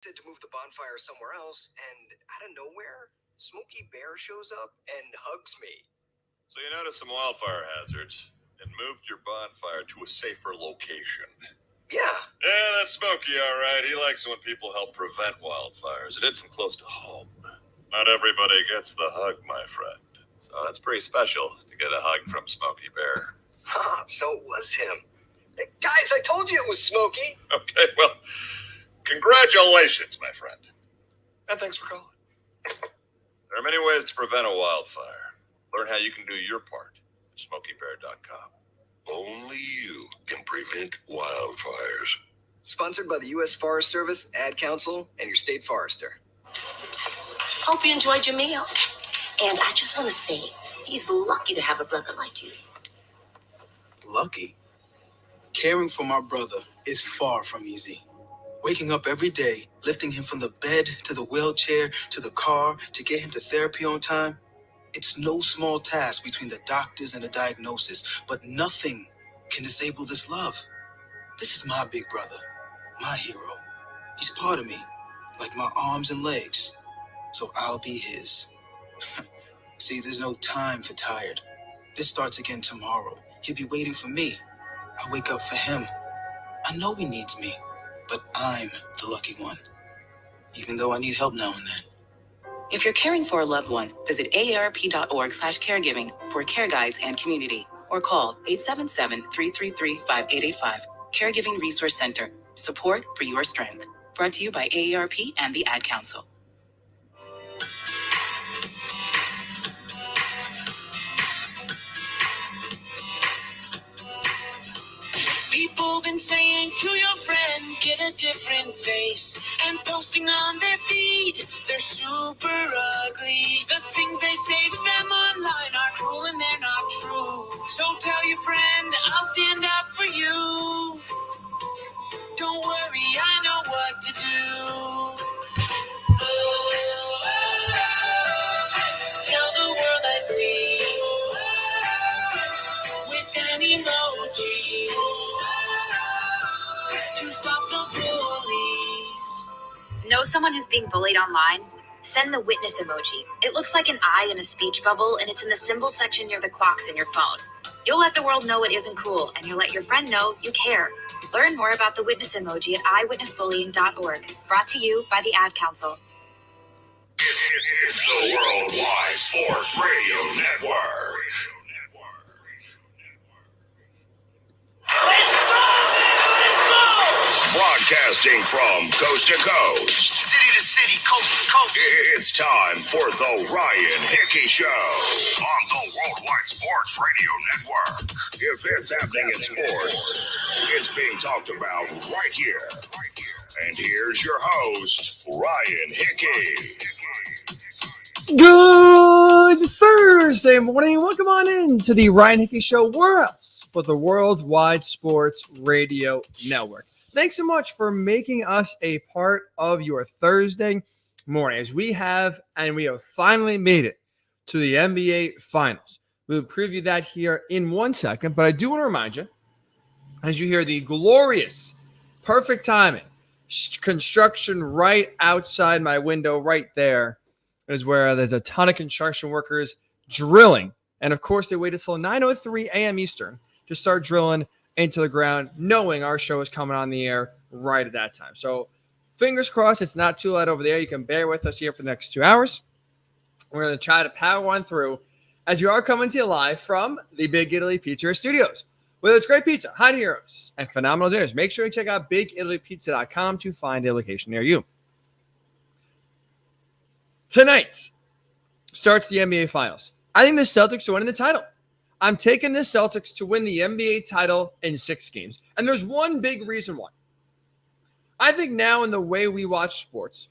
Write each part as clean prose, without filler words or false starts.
To move the bonfire somewhere else, and out of nowhere, Smokey Bear shows up and hugs me. So you noticed some wildfire hazards and moved your bonfire to a safer location. Yeah, that's Smokey, all right. He likes when people help prevent wildfires. It hits him close to home. Not everybody gets the hug, my friend. So that's pretty special to get a hug from Smokey Bear. So it was him. Hey, guys, I told you it was Smokey. Okay, well, congratulations, my friend. And thanks for calling. There are many ways to prevent a wildfire. Learn how you can do your part at SmokeyBear.com. Only you can prevent wildfires. Sponsored by the U.S. Forest Service, Ad Council, and your state forester. Hope you enjoyed your meal. And I just want to say, he's lucky to have a brother like you. Lucky? Caring for my brother is far from easy. Waking up every day, lifting him from the bed to the wheelchair to the car to get him to therapy on time. It's no small task between the doctors and the diagnosis, but nothing can disable this love. This is my big brother, my hero. He's part of me, like my arms and legs, so I'll be his. See, there's no time for tired. This starts again tomorrow. He'll be waiting for me. I wake up for him. I know he needs me, but I'm the lucky one, even though I need help now and then. If you're caring for a loved one, visit aarp.org/caregiving for care guides and community, or call 877-333-5885. Caregiving Resource Center. Support for your strength. Brought to you by AARP and the Ad Council. People been saying to your friend, get a different face, and posting on their feed, they're super ugly. The things they say to them online are cruel and they're not true. So tell your friend, I'll stand up for you. Don't worry, I know what to do. Tell the world I see with an emoji to stop the bullies. Know someone who's being bullied online? Send the witness emoji. It looks like an eye in a speech bubble, and it's in the symbol section near the clocks in your phone. You'll let the world know it isn't cool, and you'll let your friend know you care. Learn more about the witness emoji at eyewitnessbullying.org. Brought to you by the Ad Council. It's the Worldwide Sports Radio Network. Broadcasting from coast to coast, City to city, coast to coast. it's time for the Ryan Hickey Show on the Worldwide Sports Radio Network. If it's happening in sports, it's being talked about right here. And here's your host, Ryan Hickey. Good Thursday morning. Welcome on in to the Ryan Hickey Show. Where else but the Worldwide Sports Radio Network? Thanks so much for making us a part of your Thursday morning as we have finally made it to the NBA Finals. We'll preview that here in 1 second, but I do want to remind you, as you hear the glorious, perfect timing, construction right outside my window right there is where there's a ton of construction workers drilling. And of course, they waited till 9:03 a.m. Eastern to start drilling into the ground, knowing our show is coming on the air right at that time. So fingers crossed it's not too late over there. You can bear with us here for the next 2 hours. We're going to try to power on through as we are coming to you live from the Big Italy Pizza Studios. Whether it's great pizza, hot heroes, and phenomenal dinners, make sure you check out BigItalyPizza.com to find a location near you. Tonight starts the NBA Finals. I think the Celtics are winning the title. I'm taking the Celtics to win the NBA title in 6 games. And there's one big reason why. I think now in the way we watch sports,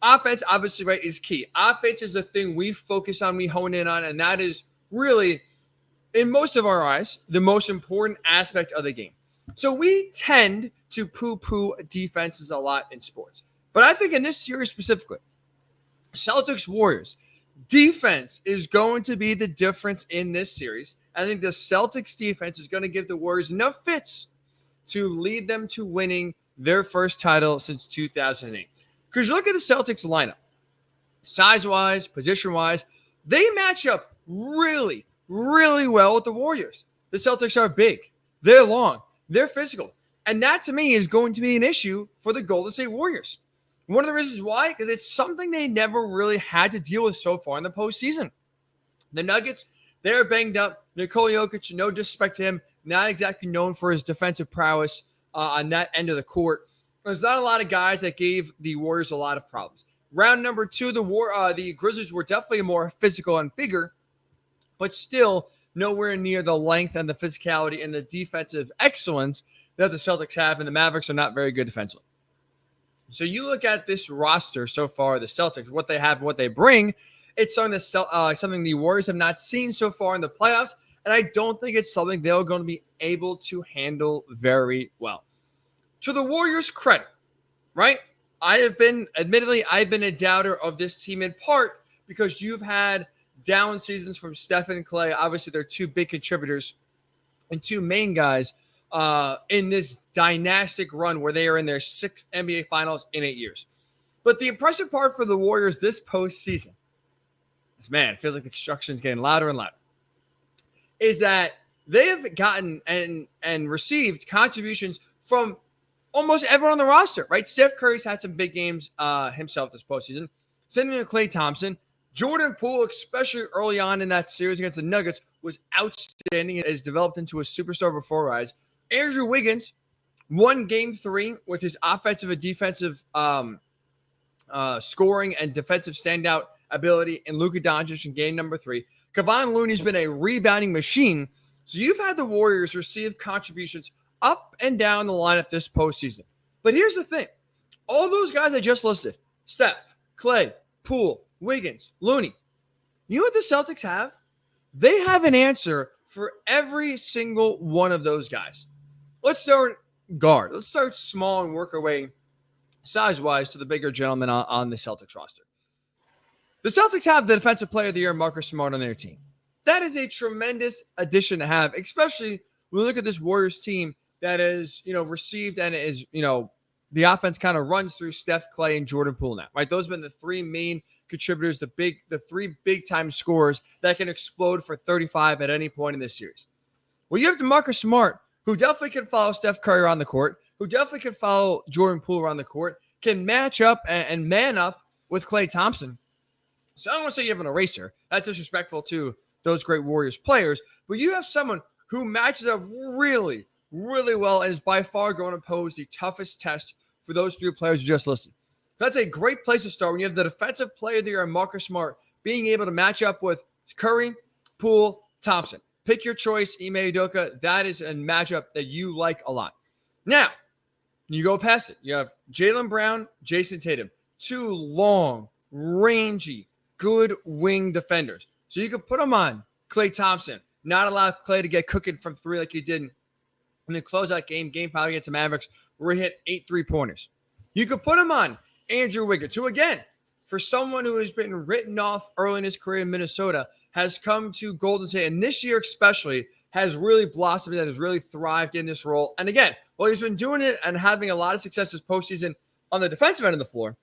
offense, obviously, right, is key. Offense is the thing we focus on, we hone in on, and that is really, in most of our eyes, the most important aspect of the game. So we tend to poo-poo defenses a lot in sports. But I think in this series specifically, Celtics-Warriors, defense is going to be the difference in this series. I think the Celtics defense is going to give the Warriors enough fits to lead them to winning their first title since 2008. Because you look at the Celtics lineup, size-wise, position-wise, they match up really, really well with the Warriors. The Celtics are big. They're long. They're physical. And that, to me, is going to be an issue for the Golden State Warriors. One of the reasons why, because it's something they never really had to deal with so far in the postseason. The Nuggets, they're banged up. Nikola Jokic, no disrespect to him, not exactly known for his defensive prowess on that end of the court. There's not a lot of guys that gave the Warriors a lot of problems. Round number 2, the Grizzlies were definitely more physical and bigger, but still nowhere near the length and the physicality and the defensive excellence that the Celtics have, and the Mavericks are not very good defensively. So you look at this roster so far, the Celtics, what they have, what they bring, it's something the Warriors have not seen so far in the playoffs, and I don't think it's something they're going to be able to handle very well. To the Warriors' credit, right? I've been a doubter of this team in part because you've had down seasons from Steph and Clay. Obviously, they're two big contributors and two main guys in this dynastic run where they are in their 6th NBA Finals in 8 years. But the impressive part for the Warriors this postseason is, man, it feels like the construction is getting louder and louder, is that they have gotten and received contributions from almost everyone on the roster, right? Steph Curry's had some big games himself this postseason. Sending in Klay Thompson. Jordan Poole, especially early on in that series against the Nuggets, was outstanding and has developed into a superstar before rise. Andrew Wiggins won Game 3 with his offensive and defensive scoring and defensive standout ability, and Luka Doncic in Game number 3. Kevon Looney's been a rebounding machine. So you've had the Warriors receive contributions up and down the lineup this postseason. But here's the thing. All those guys I just listed, Steph, Klay, Poole, Wiggins, Looney, you know what the Celtics have? They have an answer for every single one of those guys. Let's start guard. Let's start small and work our way size-wise to the bigger gentleman on the Celtics roster. The Celtics have the Defensive Player of the Year, Marcus Smart, on their team. That is a tremendous addition to have, especially when we look at this Warriors team that is, received and is, the offense kind of runs through Steph, Klay, and Jordan Poole now, right? Those have been the 3 main contributors, the 3 big-time scorers that can explode for 35 at any point in this series. Well, you have DeMarcus Smart, who definitely can follow Steph Curry around the court, who definitely can follow Jordan Poole around the court, can match up and man up with Klay Thompson. So I don't want to say you have an eraser. That's disrespectful to those great Warriors players, but you have someone who matches up really, really well and is by far going to pose the toughest test for those 3 players you just listed. That's a great place to start when you have the Defensive Player of the Year, Marcus Smart, being able to match up with Curry, Poole, Thompson. Pick your choice, Ime Udoka. That is a matchup that you like a lot. Now, you go past it. You have Jaylen Brown, Jason Tatum. 2 long, rangy, good wing defenders. So you can put them on Klay Thompson. Not allow Klay to get cooking from 3 like you did in the closeout game 5 against the Mavericks, where he hit 8 3-pointers. You could put him on Andrew Wiggins, who, again, for someone who has been written off early in his career in Minnesota, has come to Golden State, and this year especially has really blossomed and has really thrived in this role. And again, while he's been doing it and having a lot of success this postseason on the defensive end of the floor,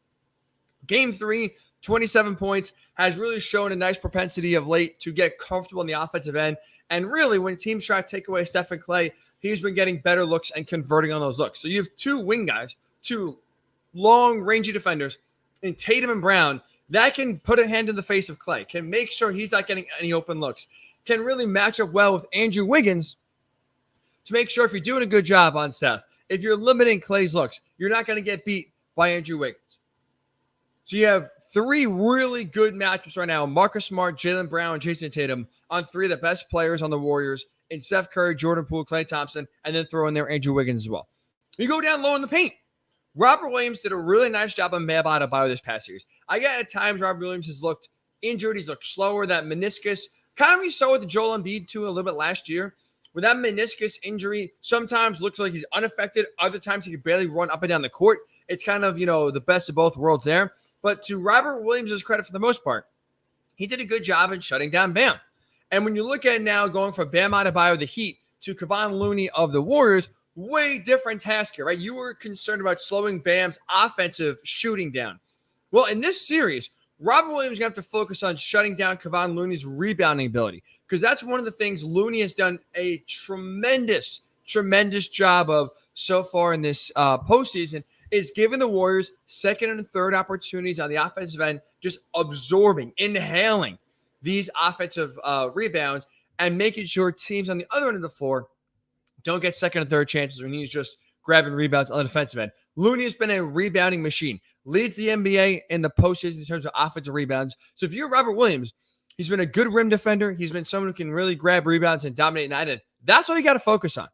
Game 3, 27 points, has really shown a nice propensity of late to get comfortable in the offensive end. And really, when teams try to take away Steph and Klay, he's been getting better looks and converting on those looks. So you have 2 wing guys, 2 long, rangy defenders in Tatum and Brown that can put a hand in the face of Klay, can make sure he's not getting any open looks, can really match up well with Andrew Wiggins to make sure if you're doing a good job on Steph, if you're limiting Klay's looks, you're not going to get beat by Andrew Wiggins. So you have 3 really good matchups right now: Marcus Smart, Jaylen Brown, and Jason Tatum on 3 of the best players on the Warriors in Steph Curry, Jordan Poole, Klay Thompson, and then throw in there Andrew Wiggins as well. You go down low in the paint. Robert Williams did a really nice job on Bam Adebayo this past series. I get at times Robert Williams has looked injured. He's looked slower. That meniscus, kind of we saw with the Joel Embiid too a little bit last year, where that meniscus injury sometimes looks like he's unaffected. Other times he can barely run up and down the court. It's kind of, the best of both worlds there. But to Robert Williams' credit for the most part, he did a good job in shutting down Bam. And when you look at it now, going from Bam Adebayo of the Heat to Kevon Looney of the Warriors, way different task here, right? You were concerned about slowing Bam's offensive shooting down. Well, in this series, Robert Williams is going to have to focus on shutting down Kevon Looney's rebounding ability, because that's one of the things Looney has done a tremendous job of so far in this postseason, is giving the Warriors second and third opportunities on the offensive end, just absorbing, inhaling these offensive rebounds and making sure teams on the other end of the floor don't get second and third chances when he's just grabbing rebounds on the defensive end. Looney has been a rebounding machine, leads the NBA in the postseason in terms of offensive rebounds. So if you're Robert Williams, he's been a good rim defender. He's been someone who can really grab rebounds and dominate night end. That's all you got to focus on.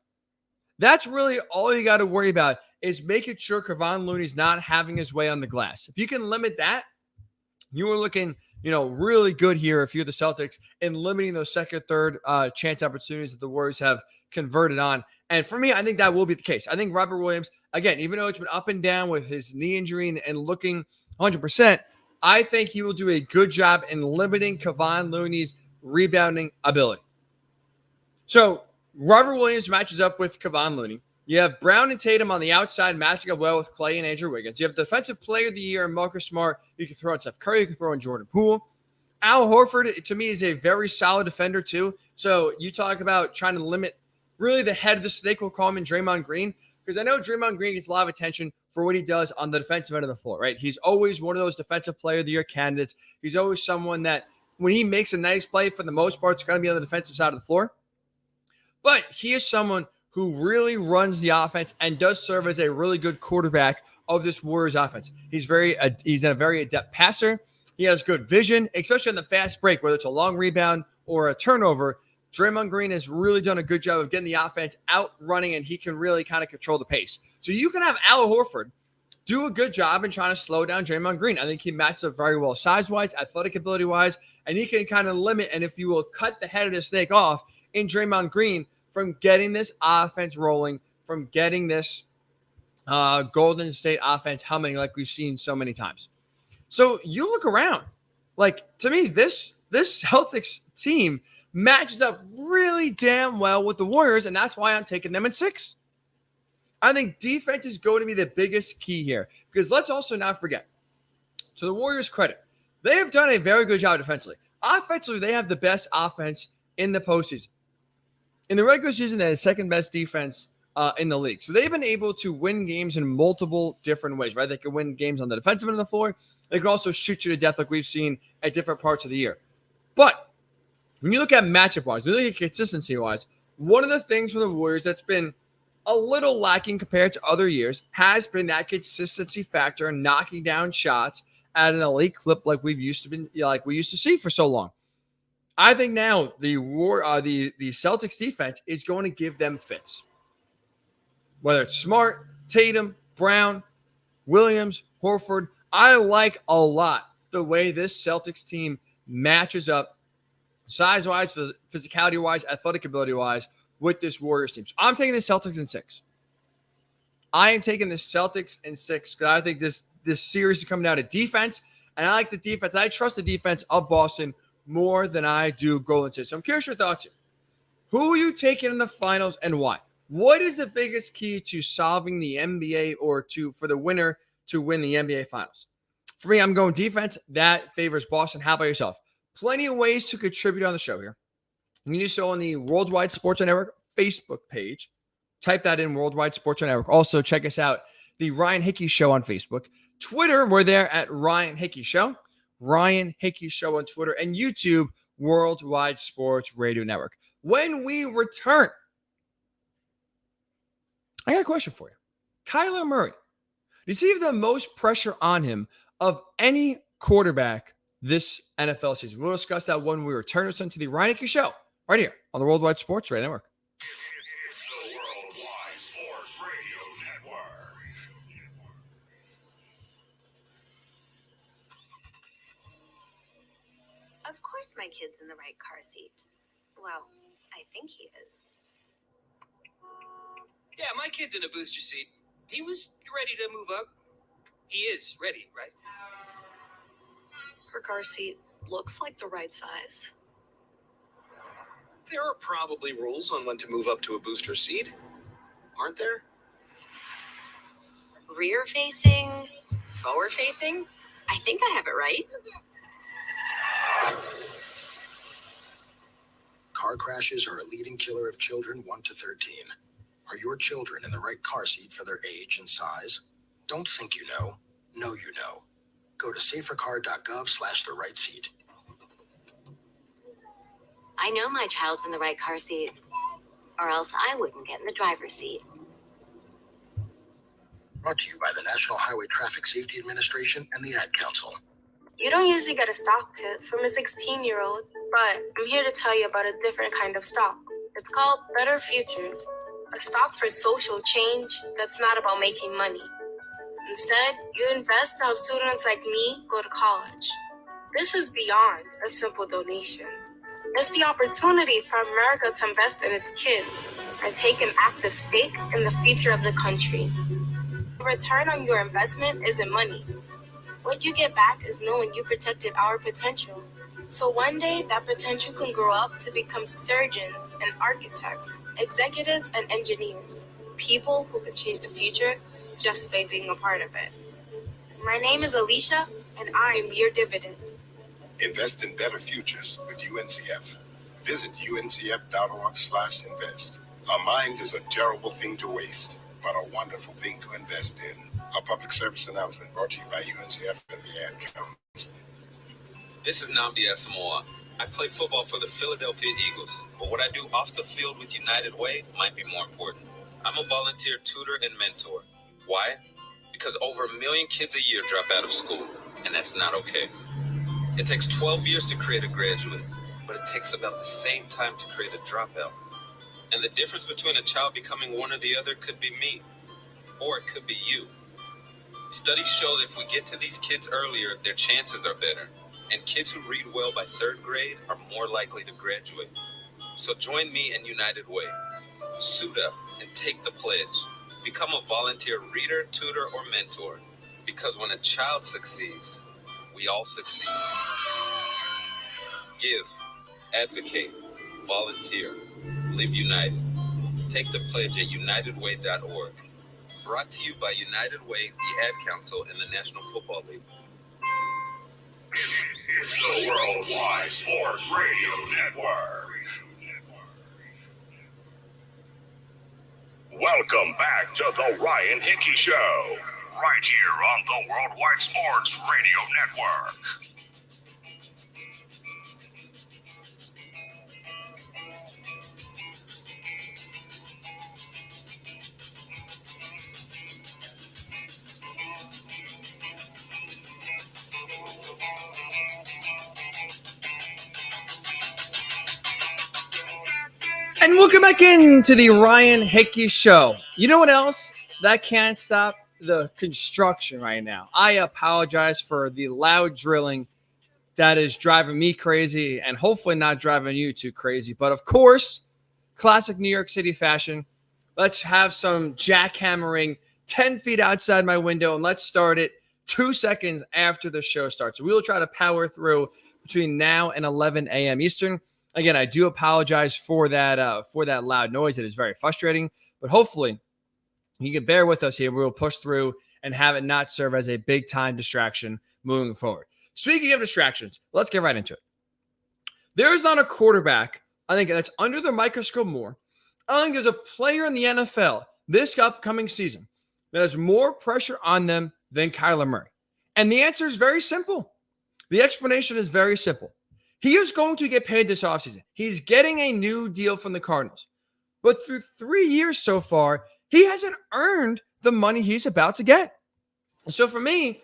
That's really all you got to worry about, is making sure Kevon Looney's not having his way on the glass. If you can limit that, you are looking, really good here if you're the Celtics in limiting those second, third chance opportunities that the Warriors have converted on. And for me, I think that will be the case. I think Robert Williams, again, even though it's been up and down with his knee injury and looking 100%, I think he will do a good job in limiting Kevon Looney's rebounding ability. So Robert Williams matches up with Kevon Looney. You have Brown and Tatum on the outside matching up well with Clay and Andrew Wiggins. You have Defensive Player of the Year and Marcus Smart. You can throw in Steph Curry. You can throw in Jordan Poole. Al Horford, to me, is a very solid defender, too. So you talk about trying to limit really the head of the snake, we'll call him, in Draymond Green, because I know Draymond Green gets a lot of attention for what he does on the defensive end of the floor, right? He's always one of those Defensive Player of the Year candidates. He's always someone that when he makes a nice play, for the most part, it's going to be on the defensive side of the floor. But he is someone who really runs the offense and does serve as a really good quarterback of this Warriors offense. He's a very adept passer. He has good vision, especially on the fast break, whether it's a long rebound or a turnover. Draymond Green has really done a good job of getting the offense out running, and he can really kind of control the pace. So you can have Al Horford do a good job in trying to slow down Draymond Green. I think he matches up very well size-wise, athletic ability-wise, and he can kind of limit, and if you will, cut the head of the snake off in Draymond Green from getting this offense rolling, from getting this Golden State offense humming like we've seen so many times. So you look around. Like, to me, this Celtics team matches up really damn well with the Warriors, and that's why I'm taking them in 6. I think defense is going to be the biggest key here, because let's also not forget, to the Warriors' credit, they have done a very good job defensively. Offensively, they have the best offense in the postseason. In the regular season, they had the second best defense in the league. So they've been able to win games in multiple different ways, right? They can win games on the defensive end of the floor. They can also shoot you to death like we've seen at different parts of the year. But when you look at matchup-wise, when you look at consistency-wise, one of the things for the Warriors that's been a little lacking compared to other years has been that consistency factor and knocking down shots at an elite clip like we used to see for so long. I think now the Celtics defense is going to give them fits. Whether it's Smart, Tatum, Brown, Williams, Horford, I like a lot the way this Celtics team matches up size-wise, physicality-wise, athletic ability-wise with this Warriors team. So I'm taking the Celtics in 6. I am taking the Celtics in 6 because I think this series is coming down to defense, and I like the defense. I trust the defense of Boston more than I do Golden State. So I'm curious your thoughts here. Who are you taking in the finals and why? What is the biggest key to solving the NBA or for the winner to win the NBA finals? For me, I'm going defense. That favors Boston. How about yourself? Plenty of ways to contribute on the show here. You can do so on the Worldwide Sports Network Facebook page. Type that in, Worldwide Sports Network. Also, check us out, the Ryan Hickey Show on Facebook. Twitter, we're there at Ryan Hickey Show. Ryan Hickey Show on Twitter. And YouTube, Worldwide Sports Radio Network. When we return, I got a question for you. Kyler Murray, received the most pressure on him of any quarterback this NFL season. We'll discuss that when we return. Listen to the Ryan Hickey Show right here on the Worldwide Sports Radio Network. It's the Worldwide Sports Radio Network. Of course my kid's in the right car seat. Well, I think he is. Yeah, my kid's in a booster seat. He was ready to move up. He is ready, right? Her car seat looks like the right size. There are probably rules on when to move up to a booster seat. aren't there? Rear facing, forward facing. I think I have it right. Car crashes are a leading killer of children 1 to 13. Are your children in the right car seat for their age and size? Don't think you know. Know you know. Go to safercar.gov/the right seat. I know my child's in the right car seat, or else I wouldn't get in the driver's seat. Brought to you by the National Highway Traffic Safety Administration and the Ad Council. You don't usually get a stock tip from a 16-year-old, but I'm here to tell you about a different kind of stock. It's called Better Futures, a stock for social change that's not about making money. Instead, you invest to help students like me go to college. This is beyond a simple donation. It's the opportunity for America to invest in its kids and take an active stake in the future of the country. The return on your investment isn't money. What you get back is knowing you protected our potential. So one day, that potential can grow up to become surgeons and architects, executives and engineers, people who can change the future just by being a part of it. My name is Alicia, and I am your dividend. Invest in better futures with UNCF. Visit uncf.org/invest. A mind is a terrible thing to waste, but a wonderful thing to invest in. A public service announcement brought to you by UNCF and the Ad Council. This is Nnamdi Asamoah. I play football for the Philadelphia Eagles, but what I do off the field with United Way might be more important. I'm a volunteer tutor and mentor. Why? Because over 1 million kids a year drop out of school, and that's not okay. It takes 12 years to create a graduate, but it takes about the same time to create a dropout. And the difference between a child becoming one or the other could be me, or it could be you. Studies show that if we get to these kids earlier, their chances are better. And kids who read well by 3rd grade are more likely to graduate. So join me in United Way. Suit up and take the pledge. Become a volunteer reader, tutor, or mentor. Because when a child succeeds, we all succeed. Give, advocate, volunteer, live united. Take the pledge at unitedway.org. Brought to you by United Way, the Ad Council, and the National Football League. It's the Worldwide Sports Radio Network. Welcome back to the Ryan Hickey Show, right here on the Worldwide Sports Radio Network. And welcome back into the Ryan Hickey Show. You know what else? That can't stop the construction right now. I apologize for the loud drilling that is driving me crazy and hopefully not driving you too crazy. But of course, classic New York City fashion. Let's have some jackhammering 10 feet outside my window, and let's start it 2 seconds after the show starts. We will try to power through between now and 11 a.m. Eastern. Again, I do apologize for that loud noise. It is very frustrating, but hopefully you can bear with us here. We'll push through and have it not serve as a big-time distraction moving forward. Speaking of distractions, let's get right into it. There is not a quarterback, I think, that's under the microscope more. I think there's a player in the NFL this upcoming season that has more pressure on them than Kyler Murray. And the answer is very simple. The explanation is very simple. He is going to get paid this offseason. He's getting a new deal from the Cardinals. But through 3 years so far, he hasn't earned the money he's about to get. So for me,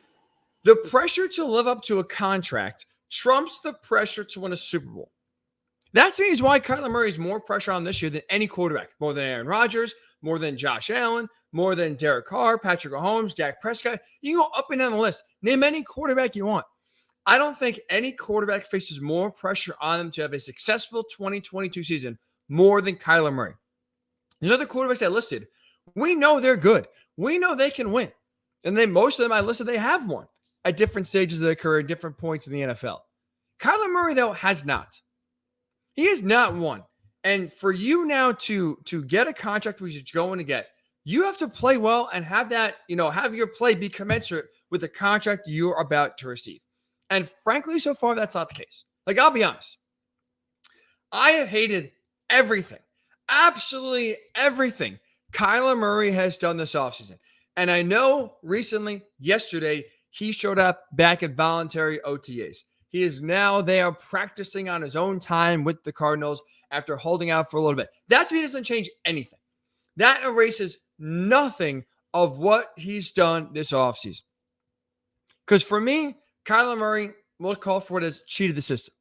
the pressure to live up to a contract trumps the pressure to win a Super Bowl. That to me is why Kyler Murray is more pressure on this year than any quarterback. More than Aaron Rodgers, more than Josh Allen, more than Derek Carr, Patrick Mahomes, Dak Prescott. You can go up and down the list. Name any quarterback you want. I don't think any quarterback faces more pressure on them to have a successful 2022 season more than Kyler Murray. The other quarterbacks I listed, we know they're good. We know they can win. And then most of them I listed, they have won at different stages of their career, different points in the NFL. Kyler Murray, though, has not. He has not won. And for you now to get a contract which you're going to get you have to play well and have that, have your play be commensurate with the contract you're about to receive. And frankly, so far, that's not the case. Like, I'll be honest. I have hated everything, absolutely everything Kyler Murray has done this offseason. And I know recently, yesterday, he showed up back at voluntary OTAs. He is now there practicing on his own time with the Cardinals after holding out for a little bit. That to me doesn't change anything. That erases nothing of what he's done this offseason. Because for me, Kyler Murray, we'll call for it as cheated the system.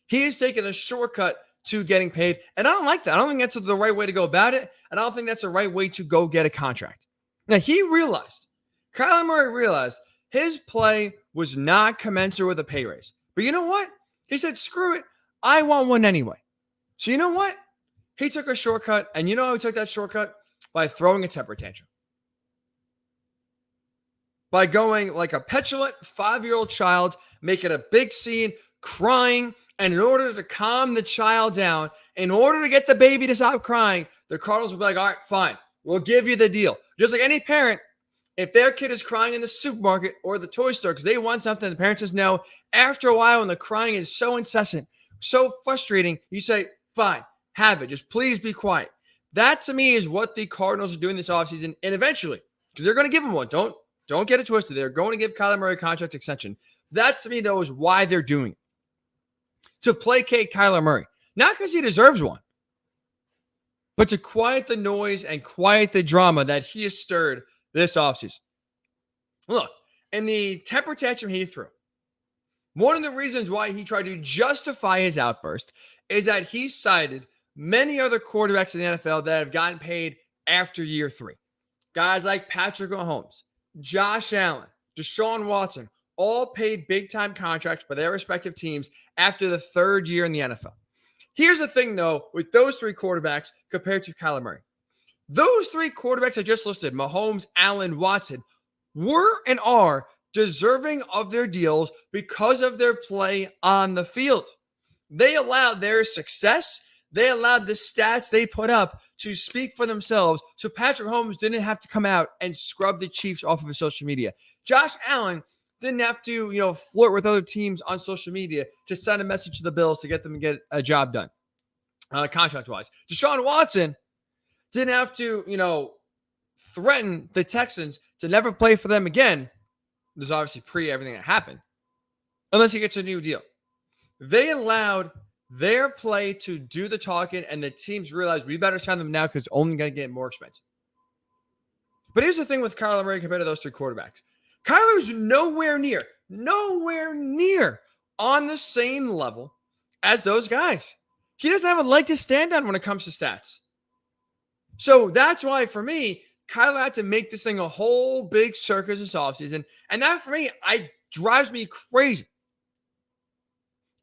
He has taken a shortcut to getting paid, and I don't like that. I don't think that's the right way to go about it, and I don't think that's the right way to go get a contract. Now, Kyler Murray realized his play was not commensurate with a pay raise. But you know what? He said, screw it. I want one anyway. So you know what? He took a shortcut, and you know how he took that shortcut? By throwing a temper tantrum. By going like a petulant 5-year-old child, making a big scene, crying, and in order to calm the child down, in order to get the baby to stop crying, the Cardinals will be like, all right, fine, we'll give you the deal. Just like any parent, if their kid is crying in the supermarket or the toy store because they want something, the parent says no. After a while, when the crying is so incessant, so frustrating, you say, fine, have it. Just please be quiet. That, to me, is what the Cardinals are doing this offseason, and eventually, because they're going to give him one. Don't get it twisted. They're going to give Kyler Murray a contract extension. That, to me, though, is why they're doing it. To placate Kyler Murray. Not because he deserves one, but to quiet the noise and quiet the drama that he has stirred this offseason. Look, in the temper tantrum he threw, one of the reasons why he tried to justify his outburst is that he cited many other quarterbacks in the NFL that have gotten paid after year 3. Guys like Patrick Mahomes, Josh Allen, Deshaun Watson, all paid big-time contracts by their respective teams after the 3rd year in the NFL. Here's the thing, though, with those 3 quarterbacks compared to Kyler Murray. Those 3 quarterbacks I just listed, Mahomes, Allen, Watson, were and are deserving of their deals because of their play on the field. They allowed their success, they allowed the stats they put up to speak for themselves, so Patrick Mahomes didn't have to come out and scrub the Chiefs off of his social media. Josh Allen didn't have to, flirt with other teams on social media to send a message to the Bills to get them to get a job done, contract-wise. Deshaun Watson didn't have to, threaten the Texans to never play for them again. There's obviously everything that happened, unless he gets a new deal. They allowed their play to do the talking, and the teams realized we better sign them now because it's only going to get more expensive. But here's the thing with Kyler Murray compared to those 3 quarterbacks. Kyler's nowhere near on the same level as those guys. He doesn't have a leg to stand on when it comes to stats. So that's why, for me, Kyler had to make this thing a whole big circus this offseason. And that, for me, drives me crazy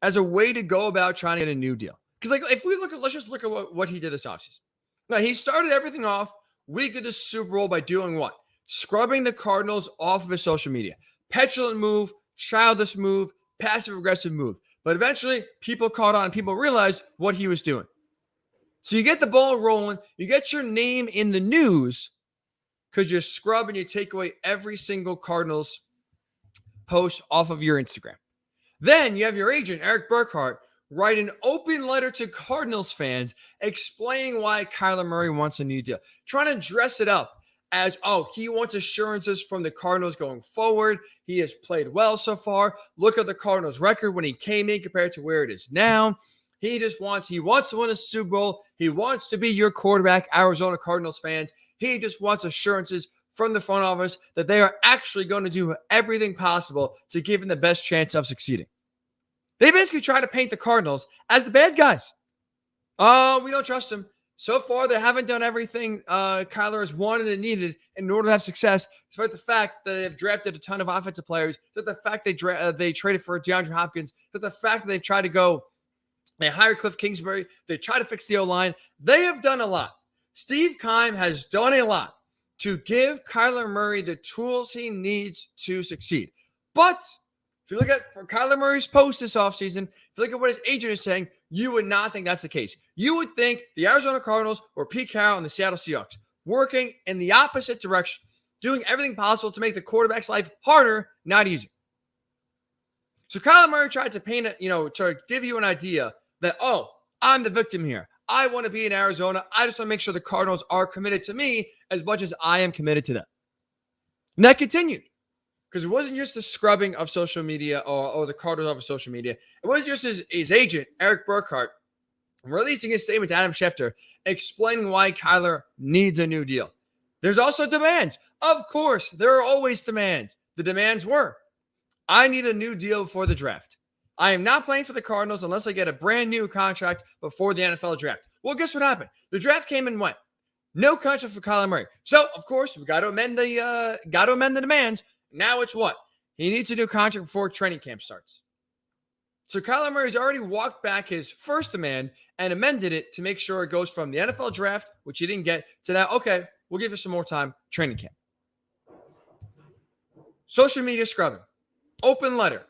as a way to go about trying to get a new deal. Because, if we let's just look at what he did this offseason. Now, he started everything off week of the Super Bowl by doing what? Scrubbing the Cardinals off of his social media. Petulant move, childish move, passive-aggressive move. But eventually, people caught on. People realized what he was doing. So you get the ball rolling. You get your name in the news because you scrub and you take away every single Cardinals post off of your Instagram. Then you have your agent, Eric Burkhart, write an open letter to Cardinals fans explaining why Kyler Murray wants a new deal. Trying to dress it up as, he wants assurances from the Cardinals going forward. He has played well so far. Look at the Cardinals' record when he came in compared to where it is now. He wants to win a Super Bowl. He wants to be your quarterback, Arizona Cardinals fans. He just wants assurances from the front office that they are actually going to do everything possible to give him the best chance of succeeding. They basically try to paint the Cardinals as the bad guys. Oh, we don't trust him. So far, they haven't done everything Kyler has wanted and needed in order to have success, despite the fact that they've drafted a ton of offensive players, despite the fact they traded for DeAndre Hopkins, despite the fact that they've tried to go, they hired Cliff Kingsbury, they tried to fix the O-line. They have done a lot. Steve Keim has done a lot to give Kyler Murray the tools he needs to succeed. But if you look at Kyler Murray's post this offseason, if you look at what his agent is saying, you would not think that's the case. You would think the Arizona Cardinals or Pete Carroll and the Seattle Seahawks working in the opposite direction, doing everything possible to make the quarterback's life harder, not easier. So Kyler Murray tried to paint it, to give you an idea that, oh, I'm the victim here. I want to be in Arizona. I just want to make sure the Cardinals are committed to me as much as I am committed to them. And that continued. Because it wasn't just the scrubbing of social media or the Cardinals off of social media. It wasn't just his agent, Eric Burkhart, releasing his statement to Adam Schefter, explaining why Kyler needs a new deal. There's also demands. Of course, there are always demands. The demands were, I need a new deal before the draft. I am not playing for the Cardinals unless I get a brand new contract before the NFL draft. Well, guess what happened? The draft came and went. No contract for Kyler Murray. So, of course, we got to amend the demands. Now it's what? He needs a new contract before training camp starts. So Kyler Murray's already walked back his first demand and amended it to make sure it goes from the NFL draft, which he didn't get, to now, okay, we'll give you some more time, training camp. Social media scrubbing, open letter,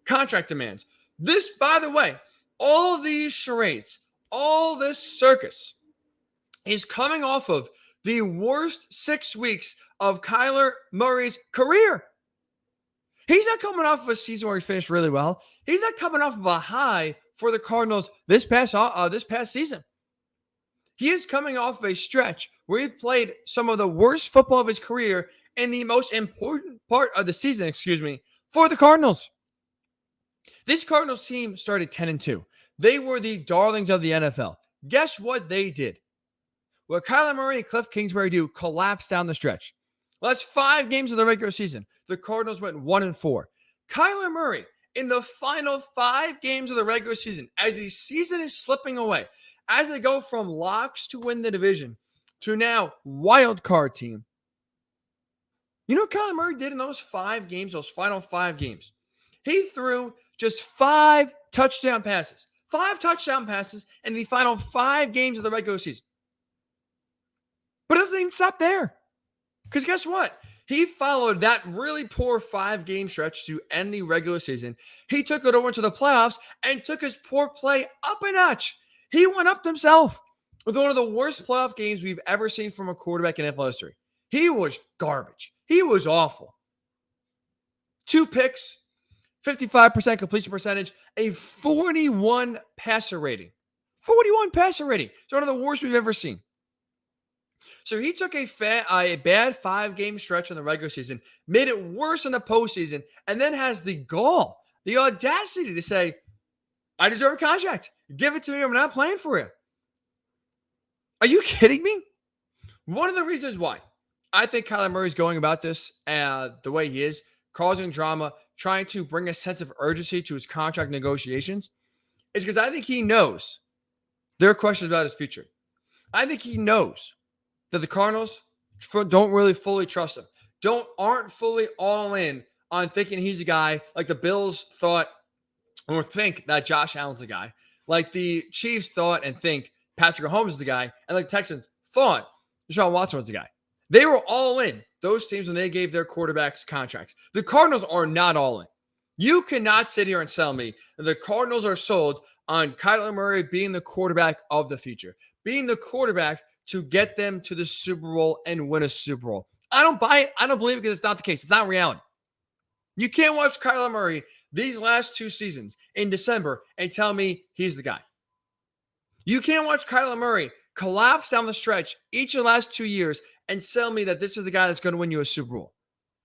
contract demands. This, by the way, all of these charades, all this circus is coming off of the worst 6 weeks of Kyler Murray's career. He's not coming off of a season where he finished really well. He's not coming off of a high for the Cardinals this past season. He is coming off of a stretch where he played some of the worst football of his career in the most important part of the season, for the Cardinals. This Cardinals team started 10-2. They were the darlings of the NFL. Guess what they did? What Kyler Murray and Cliff Kingsbury do, collapse down the stretch. Last 5 games of the regular season, the Cardinals went 1-4. Kyler Murray, in the final 5 games of the regular season, as the season is slipping away, as they go from locks to win the division to now wild card team. You know what Kyler Murray did in those 5 games, those final 5 games? He threw just 5 touchdown passes. 5 touchdown passes in the final 5 games of the regular season. But it doesn't even stop there. Because guess what? He followed that really poor 5-game stretch to end the regular season. He took it over to the playoffs and took his poor play up a notch. He went up himself with one of the worst playoff games we've ever seen from a quarterback in NFL history. He was garbage. He was awful. 2 picks, 55% completion percentage, a 41 passer rating. 41 passer rating. It's one of the worst we've ever seen. So he took a bad 5-game stretch in the regular season, made it worse in the postseason, and then has the gall, the audacity to say, I deserve a contract. Give it to me. I'm not playing for it. Are you kidding me? One of the reasons why I think Kyler Murray is going about this the way he is, causing drama, trying to bring a sense of urgency to his contract negotiations, is because I think he knows there are questions about his future. I think he knows that the Cardinals don't really fully trust him. Aren't fully all in on thinking he's a guy like the Bills thought or think that Josh Allen's the guy. Like the Chiefs thought and think Patrick Mahomes is the guy. And like the Texans thought Deshaun Watson was the guy. They were all in, those teams, when they gave their quarterbacks contracts. The Cardinals are not all in. You cannot sit here and tell me that the Cardinals are sold on Kyler Murray being the quarterback of the future, being the quarterback to get them to the Super Bowl and win a Super Bowl. I don't buy it. I don't believe it because it's not the case. It's not reality. You can't watch Kyler Murray these last 2 seasons in December and tell me he's the guy. You can't watch Kyler Murray collapse down the stretch each of the last 2 years and tell me that this is the guy that's going to win you a Super Bowl.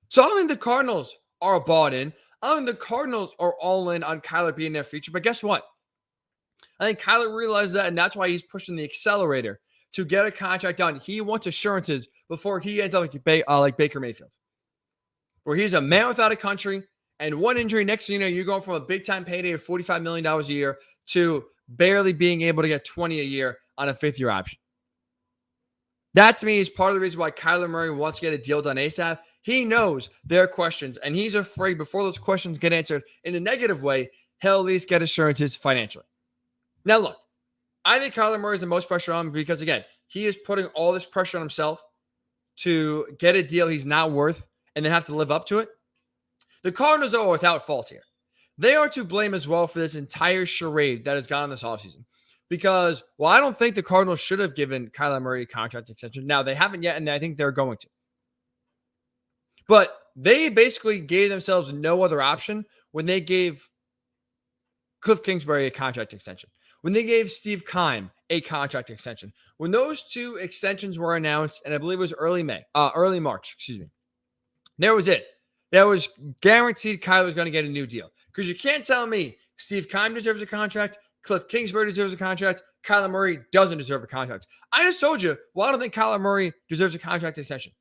So I don't think the Cardinals are bought in. I don't think the Cardinals are all in on Kyler being their future. But guess what? I think Kyler realized that, and that's why he's pushing the accelerator to get a contract done. He wants assurances before he ends up like Baker Mayfield, where he's a man without a country, and one injury, next thing you know, you're going from a big-time payday of $45 million a year to barely being able to get $20 a year on a 5th-year option. That, to me, is part of the reason why Kyler Murray wants to get a deal done ASAP. He knows there are questions, and he's afraid before those questions get answered in a negative way, he'll at least get assurances financially. Now, look, I think Kyler Murray is the most pressure on him because, again, he is putting all this pressure on himself to get a deal he's not worth and then have to live up to it. The Cardinals are without fault here. They are to blame as well for this entire charade that has gone on this offseason. Because, well, I don't think the Cardinals should have given Kyler Murray a contract extension. Now, they haven't yet, and I think they're going to. But they basically gave themselves no other option when they gave Cliff Kingsbury a contract extension, when they gave Steve Keim a contract extension. When those two extensions were announced, and I believe it was early March, there was it. That was guaranteed Kyler was going to get a new deal. Because you can't tell me Steve Keim deserves a contract, Cliff Kingsbury deserves a contract, Kyler Murray doesn't deserve a contract. I just told you, well, I don't think Kyler Murray deserves a contract extension.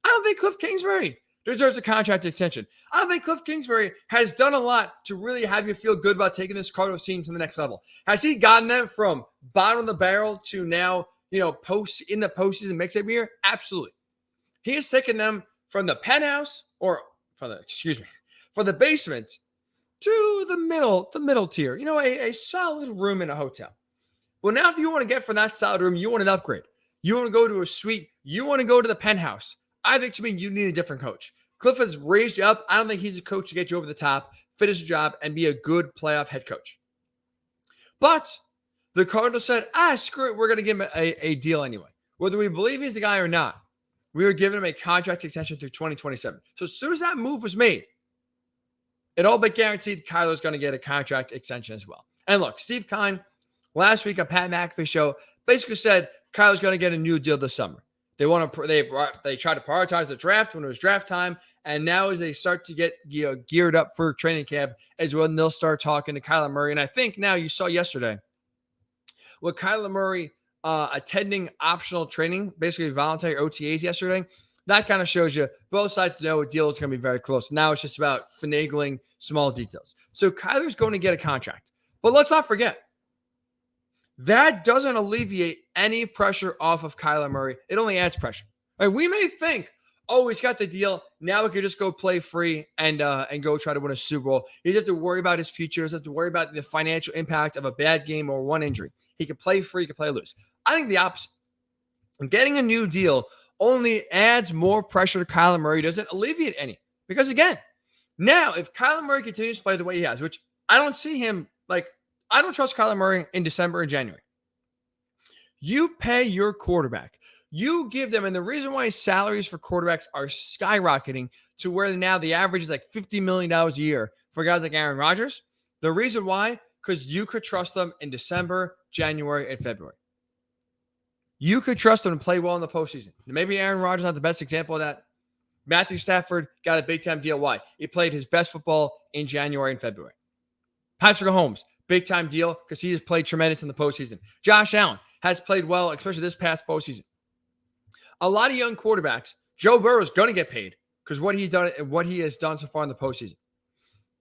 I don't think Cliff Kingsbury deserves a contract extension. I don't think Cliff Kingsbury has done a lot to really have you feel good about taking this Cardinals team to the next level. Has he gotten them from bottom of the barrel to now, in the postseason mix every year? Absolutely. He has taken them from the penthouse, or from the basement to the middle tier. A solid room in a hotel. Well, now if you want to get from that solid room, you want an upgrade. You want to go to a suite. You want to go to the penthouse. I think, to me, you need a different coach. Cliff has raised you up. I don't think he's a coach to get you over the top, finish the job, and be a good playoff head coach. But the Cardinals said, screw it. We're going to give him a deal anyway. Whether we believe he's the guy or not, we were giving him a contract extension through 2027. So as soon as that move was made, it all but guaranteed Kyler's going to get a contract extension as well. And look, Steve Keim, last week on Pat McAfee's show, basically said Kyler's going to get a new deal this summer. They tried to prioritize the draft when it was draft time, and now as they start to get geared up for training camp is when they'll start talking to Kyler Murray. And I think now you saw yesterday with Kyler Murray attending optional training, basically voluntary OTAs yesterday. That kind of shows you both sides know a deal is going to be very close. Now it's just about finagling small details. So Kyler's going to get a contract. But let's not forget, that doesn't alleviate any pressure off of Kyler Murray. It only adds pressure. Right? We may think, he's got the deal. Now he could just go play free and go try to win a Super Bowl. He doesn't have to worry about his future. He doesn't have to worry about the financial impact of a bad game or one injury. He can play free, he can play loose. I think the opposite. Getting a new deal only adds more pressure to Kyler Murray. Doesn't alleviate any. Because again, now if Kyler Murray continues to play the way he has, which I don't see him, I don't trust Kyler Murray in December and January. You pay your quarterback. You give them, and the reason why salaries for quarterbacks are skyrocketing to where now the average is like $50 million a year for guys like Aaron Rodgers. The reason why, because you could trust them in December, January, and February. You could trust them to play well in the postseason. Maybe Aaron Rodgers is not the best example of that. Matthew Stafford got a big-time deal. Why? He played his best football in January and February. Patrick Mahomes, big-time deal because he has played tremendous in the postseason. Josh Allen has played well, especially this past postseason. A lot of young quarterbacks, Joe Burrow is going to get paid because what he has done so far in the postseason.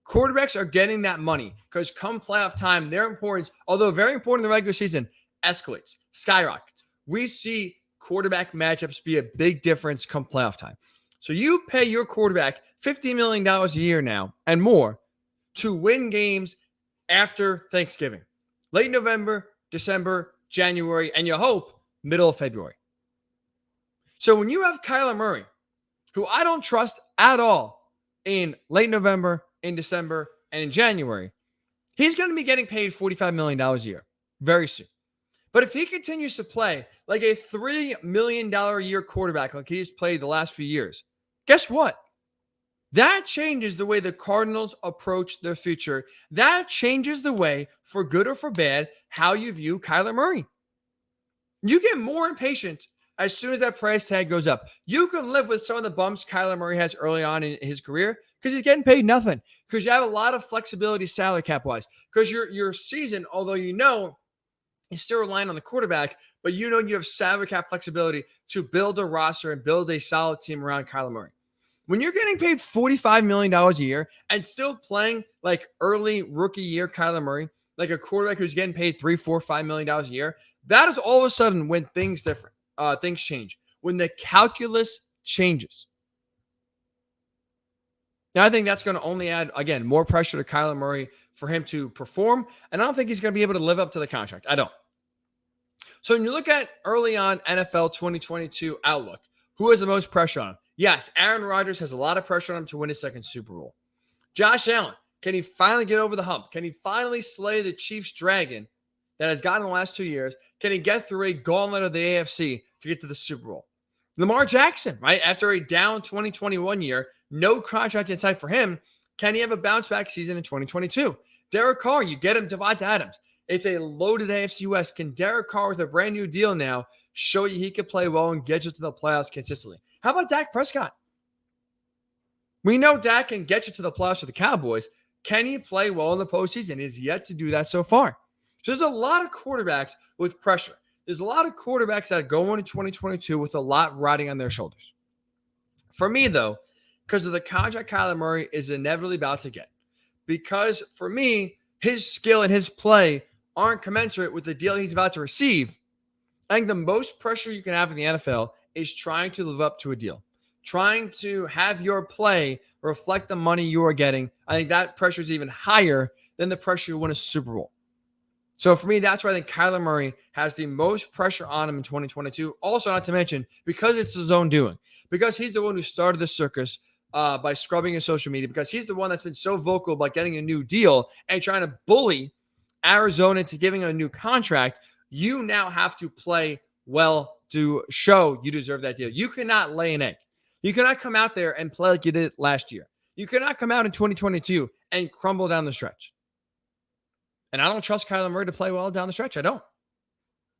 Quarterbacks are getting that money because come playoff time, their importance, although very important in the regular season, escalates, skyrockets. We see quarterback matchups be a big difference come playoff time. So you pay your quarterback $50 million a year now and more to win games after Thanksgiving. Late November, December, January, and you hope middle of February. So when you have Kyler Murray, who I don't trust at all in late November, in December, and in January, he's going to be getting paid $45 million a year very soon. But if he continues to play like a $3 million a year quarterback like he's played the last few years, guess what? That changes the way the Cardinals approach their future. That changes the way, for good or for bad, how you view Kyler Murray. You get more impatient as soon as that price tag goes up. You can live with some of the bumps Kyler Murray has early on in his career because he's getting paid nothing, because you have a lot of flexibility salary cap-wise, because your season, although is still relying on the quarterback, but you have salary cap flexibility to build a roster and build a solid team around Kyler Murray. When you're getting paid $45 million a year and still playing like early rookie year Kyler Murray, like a quarterback who's getting paid $3, $4, $5 million a year, that is all of a sudden when things change, when the calculus changes. Now, I think that's going to only add, again, more pressure to Kyler Murray for him to perform, and I don't think he's going to be able to live up to the contract. I don't. So when you look at early on NFL 2022 outlook, who has the most pressure on him? Yes, Aaron Rodgers has a lot of pressure on him to win his second Super Bowl. Josh Allen, can he finally get over the hump? Can he finally slay the Chiefs dragon that has gotten in the last 2 years, can he get through a gauntlet of the AFC to get to the Super Bowl? Lamar Jackson, right? After a down 2021 year, no contract in sight for him. Can he have a bounce back season in 2022? Derek Carr, you get him Devonta Adams. It's a loaded AFC West. Can Derek Carr with a brand new deal now show you he can play well and get you to the playoffs consistently? How about Dak Prescott? We know Dak can get you to the playoffs for the Cowboys. Can he play well in the postseason? He has yet to do that so far. So there's a lot of quarterbacks with pressure. There's a lot of quarterbacks that go into 2022 with a lot riding on their shoulders. For me, though, because of the contract Kyler Murray is inevitably about to get, because for me, his skill and his play aren't commensurate with the deal he's about to receive, I think the most pressure you can have in the NFL is trying to live up to a deal, trying to have your play reflect the money you are getting. I think that pressure is even higher than the pressure to win a Super Bowl. So for me, that's why I think Kyler Murray has the most pressure on him in 2022. Also, not to mention, because it's his own doing, because he's the one who started the circus by scrubbing his social media, because he's the one that's been so vocal about getting a new deal and trying to bully Arizona into giving a new contract. You now have to play well to show you deserve that deal. You cannot lay an egg. You cannot come out there and play like you did last year. You cannot come out in 2022 and crumble down the stretch. And I don't trust Kyler Murray to play well down the stretch. I don't.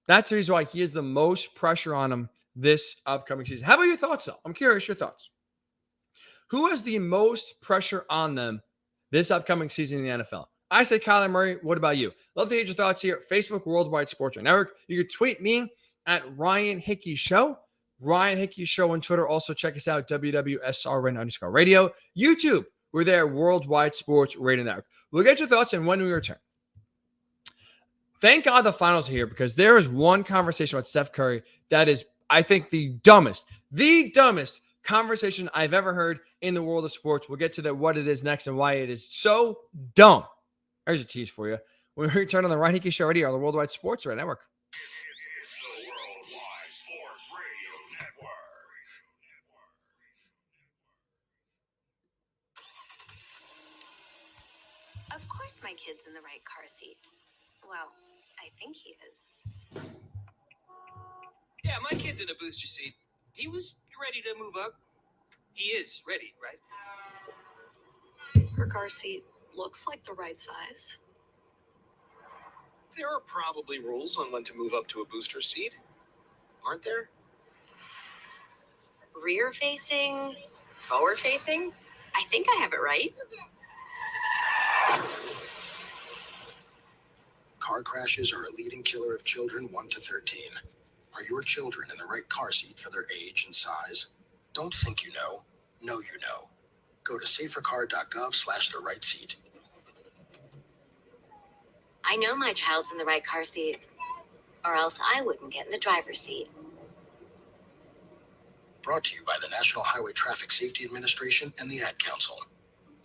That's the reason why he has the most pressure on him this upcoming season. How about your thoughts, though? I'm curious your thoughts. Who has the most pressure on them this upcoming season in the NFL? I say Kyler Murray. What about you? Love to hear your thoughts here. Facebook Worldwide Sports Network. You can tweet me at Ryan Hickey Show. Ryan Hickey Show on Twitter. Also check us out, WWSRN_radio. YouTube, we're there, Worldwide Sports Radio Network. We'll get your thoughts and when we return. Thank God the finals are here, because there is one conversation about Steph Curry that is, I think, the dumbest conversation I've ever heard in the world of sports. We'll get to what it is next and why it is so dumb. There's a tease for you. When we return on the Ryan Hickey Show right here on the Worldwide Sports Radio Network. It's the Worldwide Sports Radio Network. Of course, my kid's in the right car seat. Well, I think he is. Yeah, my kid's in a booster seat. He was ready to move up. He is ready, right? Her car seat looks like the right size. There are probably rules on when to move up to a booster seat, aren't there? Rear facing, forward facing. I think I have it right. Car crashes are a leading killer of children 1 to 13. Are your children in the right car seat for their age and size? Don't think you know. Know you know. Go to safercar.gov/the right seat. I know my child's in the right car seat, or else I wouldn't get in the driver's seat. Brought to you by the National Highway Traffic Safety Administration and the Ad Council.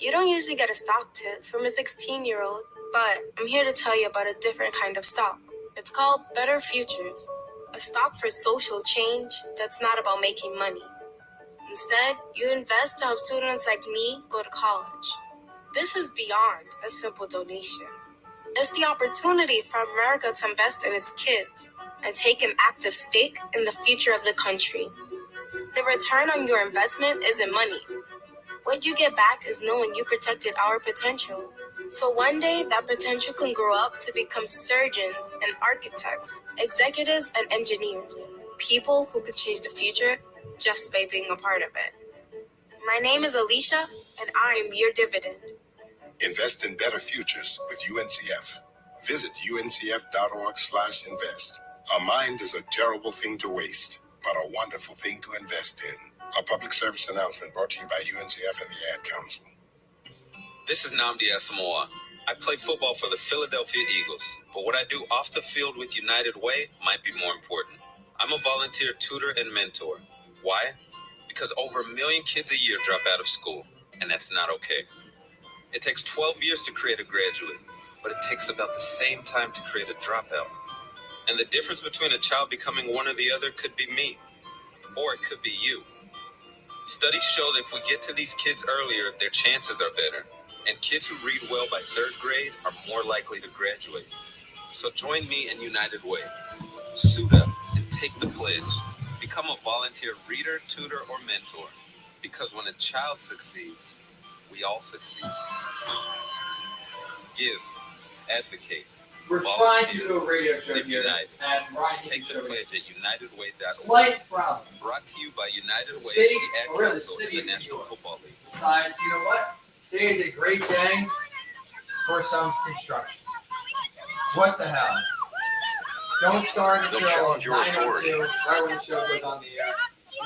You don't usually get a stock tip from a 16-year-old, but I'm here to tell you about a different kind of stock. It's called Better Futures, a stock for social change that's not about making money. Instead, you invest to help students like me go to college. This is beyond a simple donation. It's the opportunity for America to invest in its kids and take an active stake in the future of the country. The return on your investment isn't money. What you get back is knowing you protected our potential. So one day, that potential can grow up to become surgeons and architects, executives and engineers, people who could change the future just by being a part of it. My name is Alicia, and I am your dividend. Invest in better futures with UNCF. Visit uncf.org/invest. A mind is a terrible thing to waste, but a wonderful thing to invest in. A public service announcement brought to you by UNCF and the Ad Council. This is Nnamdi Asamoah. I play football for the Philadelphia Eagles, but what I do off the field with United Way might be more important. I'm a volunteer tutor and mentor. Why? Because over 1 million kids a year drop out of school, and that's not okay. It takes 12 years to create a graduate, but it takes about the same time to create a dropout. And the difference between a child becoming one or the other could be me, or it could be you. Studies show that if we get to these kids earlier, their chances are better. And kids who read well by 3rd grade are more likely to graduate. So join me in United Way. Suit up and take the pledge. Become a volunteer reader, tutor, or mentor. Because when a child succeeds, we all succeed. Give, advocate, We're volunteer, trying to do a radio show live here united. at Ryan Take Hickey the Show. pledge at UnitedWay.org. Slight problem. Brought to you by United Way, City, the Ad or really Council, City and of the National New York. Football League. Besides, you know what? Today is a great day for some construction. What the hell? Don't start They'll until challenge your 9:02, right when the show goes on the air.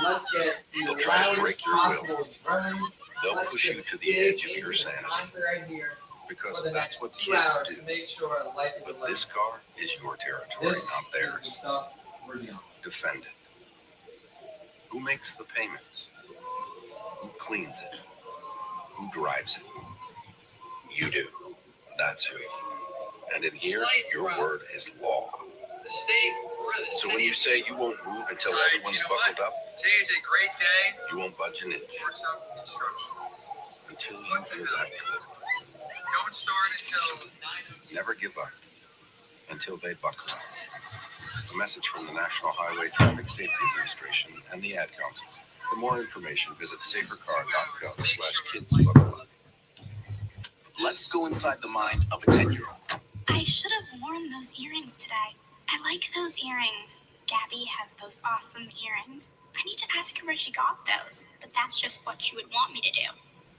Let's get the They'll try to loudest break your will. possible drum. They'll Let's push you just to the dig edge of into your the sanity concrete right here because for the that's next what 2 kids hours do. to make sure life is a But this car is your territory, This not is theirs. the stuff we're dealing with. Defend it. Who makes the payments? Who cleans it? Who drives it? You do. That's who. And in here, your word is law. The state or the So when you say you won't move until everyone's buckled up, today is a great day you won't budge an inch for some construction. until you hear that click. Don't start until 9:02. Never give up until they buckle up. A message from the National Highway Traffic Safety Administration and the Ad Council. For more information, visit safercar.gov/kidsbuckleup. Let's go inside the mind of a 10-year-old. I should have worn those earrings today. I like those earrings. Gabby has those awesome earrings. I need to ask her where she got those, but that's just what she would want me to do.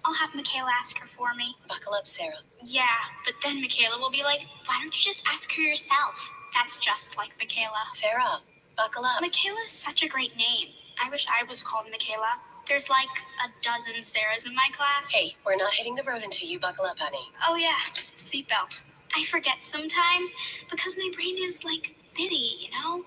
I'll have Michaela ask her for me. Buckle up, Sarah. Yeah, but then Michaela will be like, why don't you just ask her yourself? That's just like Michaela. Sarah, buckle up. Michaela's such a great name. I wish I was called Michaela. There's like a dozen Sarahs in my class. Hey, we're not hitting the road until you buckle up, honey. Oh yeah, seatbelt. I forget sometimes because my brain is like bitty, you know?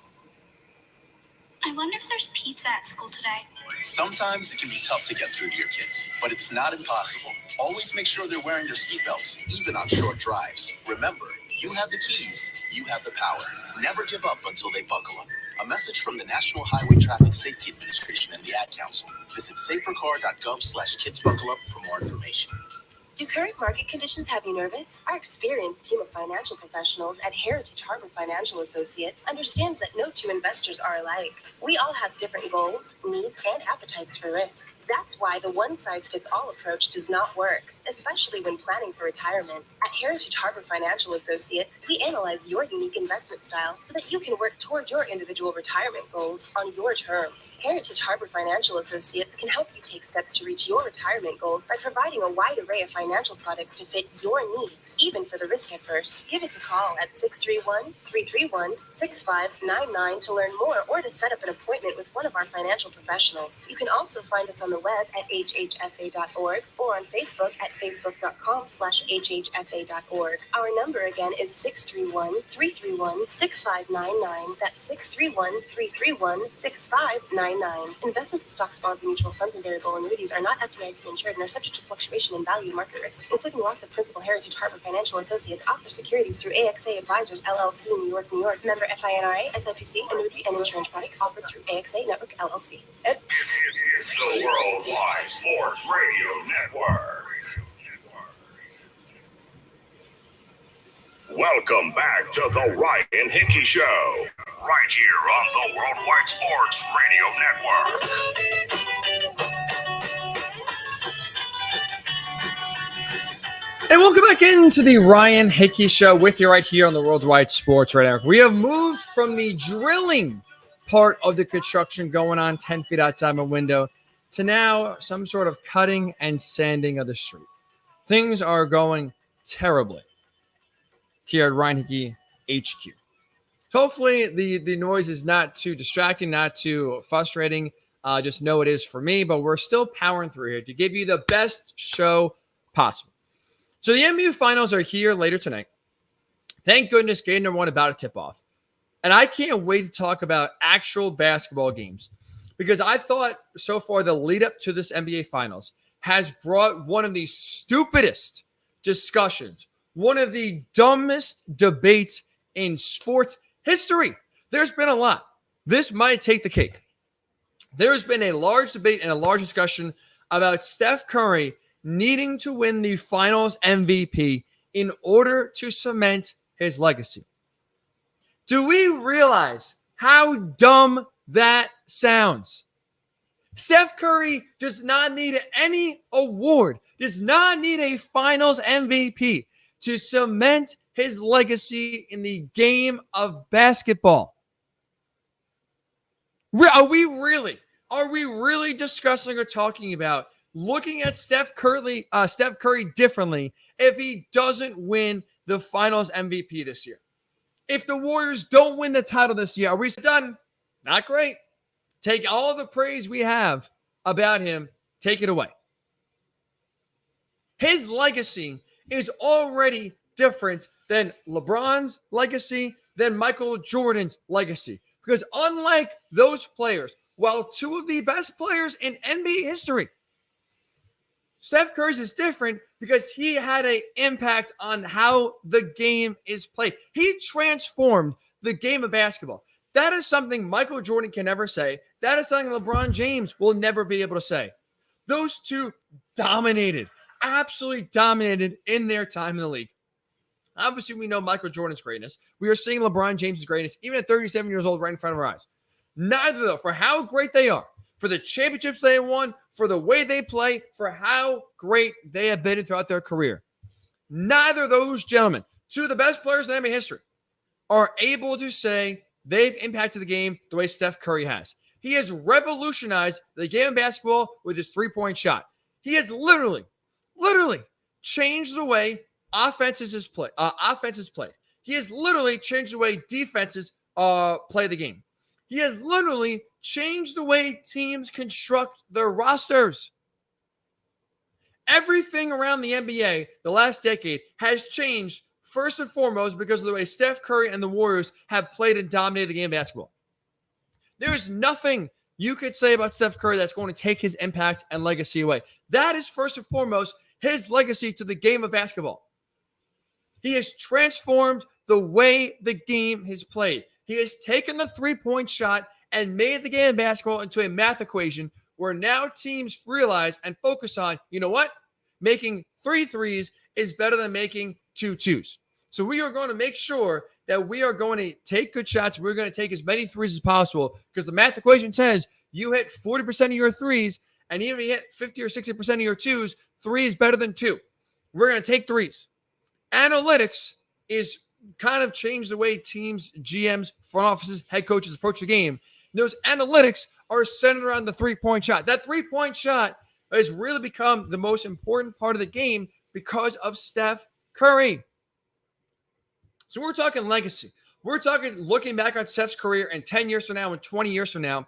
I wonder if there's pizza at school today. Sometimes it can be tough to get through to your kids, but it's not impossible. Always make sure they're wearing their seatbelts, even on short drives. Remember, you have the keys, you have the power. Never give up until they buckle up. A message from the National Highway Traffic Safety Administration and the Ad Council. Visit safercar.gov/kidsbuckleup for more information. Do current market conditions have you nervous? Our experienced team of financial professionals at Heritage Harbor Financial Associates understands that no two investors are alike. We all have different goals, needs, and appetites for risk. That's why the one-size-fits-all approach does not work, especially when planning for retirement. At Heritage Harbor Financial Associates, we analyze your unique investment style so that you can work toward your individual retirement goals on your terms. Heritage Harbor Financial Associates can help you take steps to reach your retirement goals by providing a wide array of financial products to fit your needs, even for the risk-averse. Give us a call at 631-331-6599 to learn more or to set up an appointment with one of our financial professionals. You can also find us on the web at hhfa.org or on Facebook at facebook.com/hhfa.org. Our number again is 631-331-6599. That's 631-331-6599. Investments in stocks, bonds, and mutual funds and variable annuities are not FDIC insured and are subject to fluctuation in value and market risk, including loss of principal. Heritage Harbor Financial Associates offers securities through AXA Advisors LLC, New York, New York. Member FINRA, SIPC, annuity and insurance products offered through AXA Network LLC. It's the Worldwide Sports Radio Network. Welcome back to the Ryan Hickey Show, right here on the Worldwide Sports Radio Network. And welcome back into the Ryan Hickey Show with you right here on the Worldwide Sports Radio Network. We have moved from the drilling part of the construction going on 10 feet outside my window to now some sort of cutting and sanding of the street. Things are going terribly here at Ryan Hickey HQ. Hopefully the noise is not too distracting, not too frustrating. Just know it is for me, but we're still powering through here to give you the best show possible. So the NBA Finals are here later tonight. Thank goodness game number one about to tip off. And I can't wait to talk about actual basketball games because I thought so far the lead up to this NBA Finals has brought one of the stupidest discussions, one of the dumbest debates in sports history. There's been a lot. This might take the cake. There's been a large debate and a large discussion about Steph Curry needing to win the Finals MVP in order to cement his legacy. Do we realize how dumb that sounds? Steph Curry does not need any award, does not need a finals MVP to cement his legacy in the game of basketball. Are we really discussing or talking about looking at Steph Curry differently if he doesn't win the finals MVP this year? If the Warriors don't win the title this year, are we done? Not great. Take all the praise we have about him, take it away. His legacy is already different than LeBron's legacy, than Michael Jordan's legacy. Because unlike those players, while two of the best players in NBA history, Steph Curry's is different because he had an impact on how the game is played. He transformed the game of basketball. That is something Michael Jordan can never say. That is something LeBron James will never be able to say. Those two dominated, absolutely dominated in their time in the league. Obviously, we know Michael Jordan's greatness. We are seeing LeBron James' greatness, even at 37 years old, right in front of our eyes. Neither, though, for how great they are, for the championships they have won, for the way they play, for how great they have been throughout their career. Neither of those gentlemen, two of the best players in NBA history, are able to say they've impacted the game the way Steph Curry has. He has revolutionized the game of basketball with his three-point shot. He has literally changed the way offenses play. He has literally changed the way defenses play the game. He has literally changed the way teams construct their rosters. Everything around the NBA the last decade has changed first and foremost because of the way Steph Curry and the Warriors have played and dominated the game of basketball. There is nothing you could say about Steph Curry that's going to take his impact and legacy away. That is first and foremost his legacy to the game of basketball. He has transformed the way the game is played. He has taken the three-point shot and made the game of basketball into a math equation where now teams realize and focus on, you know what? Making 3 threes is better than making 2 twos. So we are going to make sure that we are going to take good shots. We're going to take as many threes as possible because the math equation says you hit 40% of your threes, and even if you hit 50 or 60% of your twos, 3 is better than 2. We're going to take threes. Analytics is kind of changed the way teams, GMs, front offices, head coaches approach the game. Those analytics are centered around the three-point shot. That three-point shot has really become the most important part of the game because of Steph Curry. So we're talking legacy. We're talking looking back on Steph's career in 10 years from now and 20 years from now.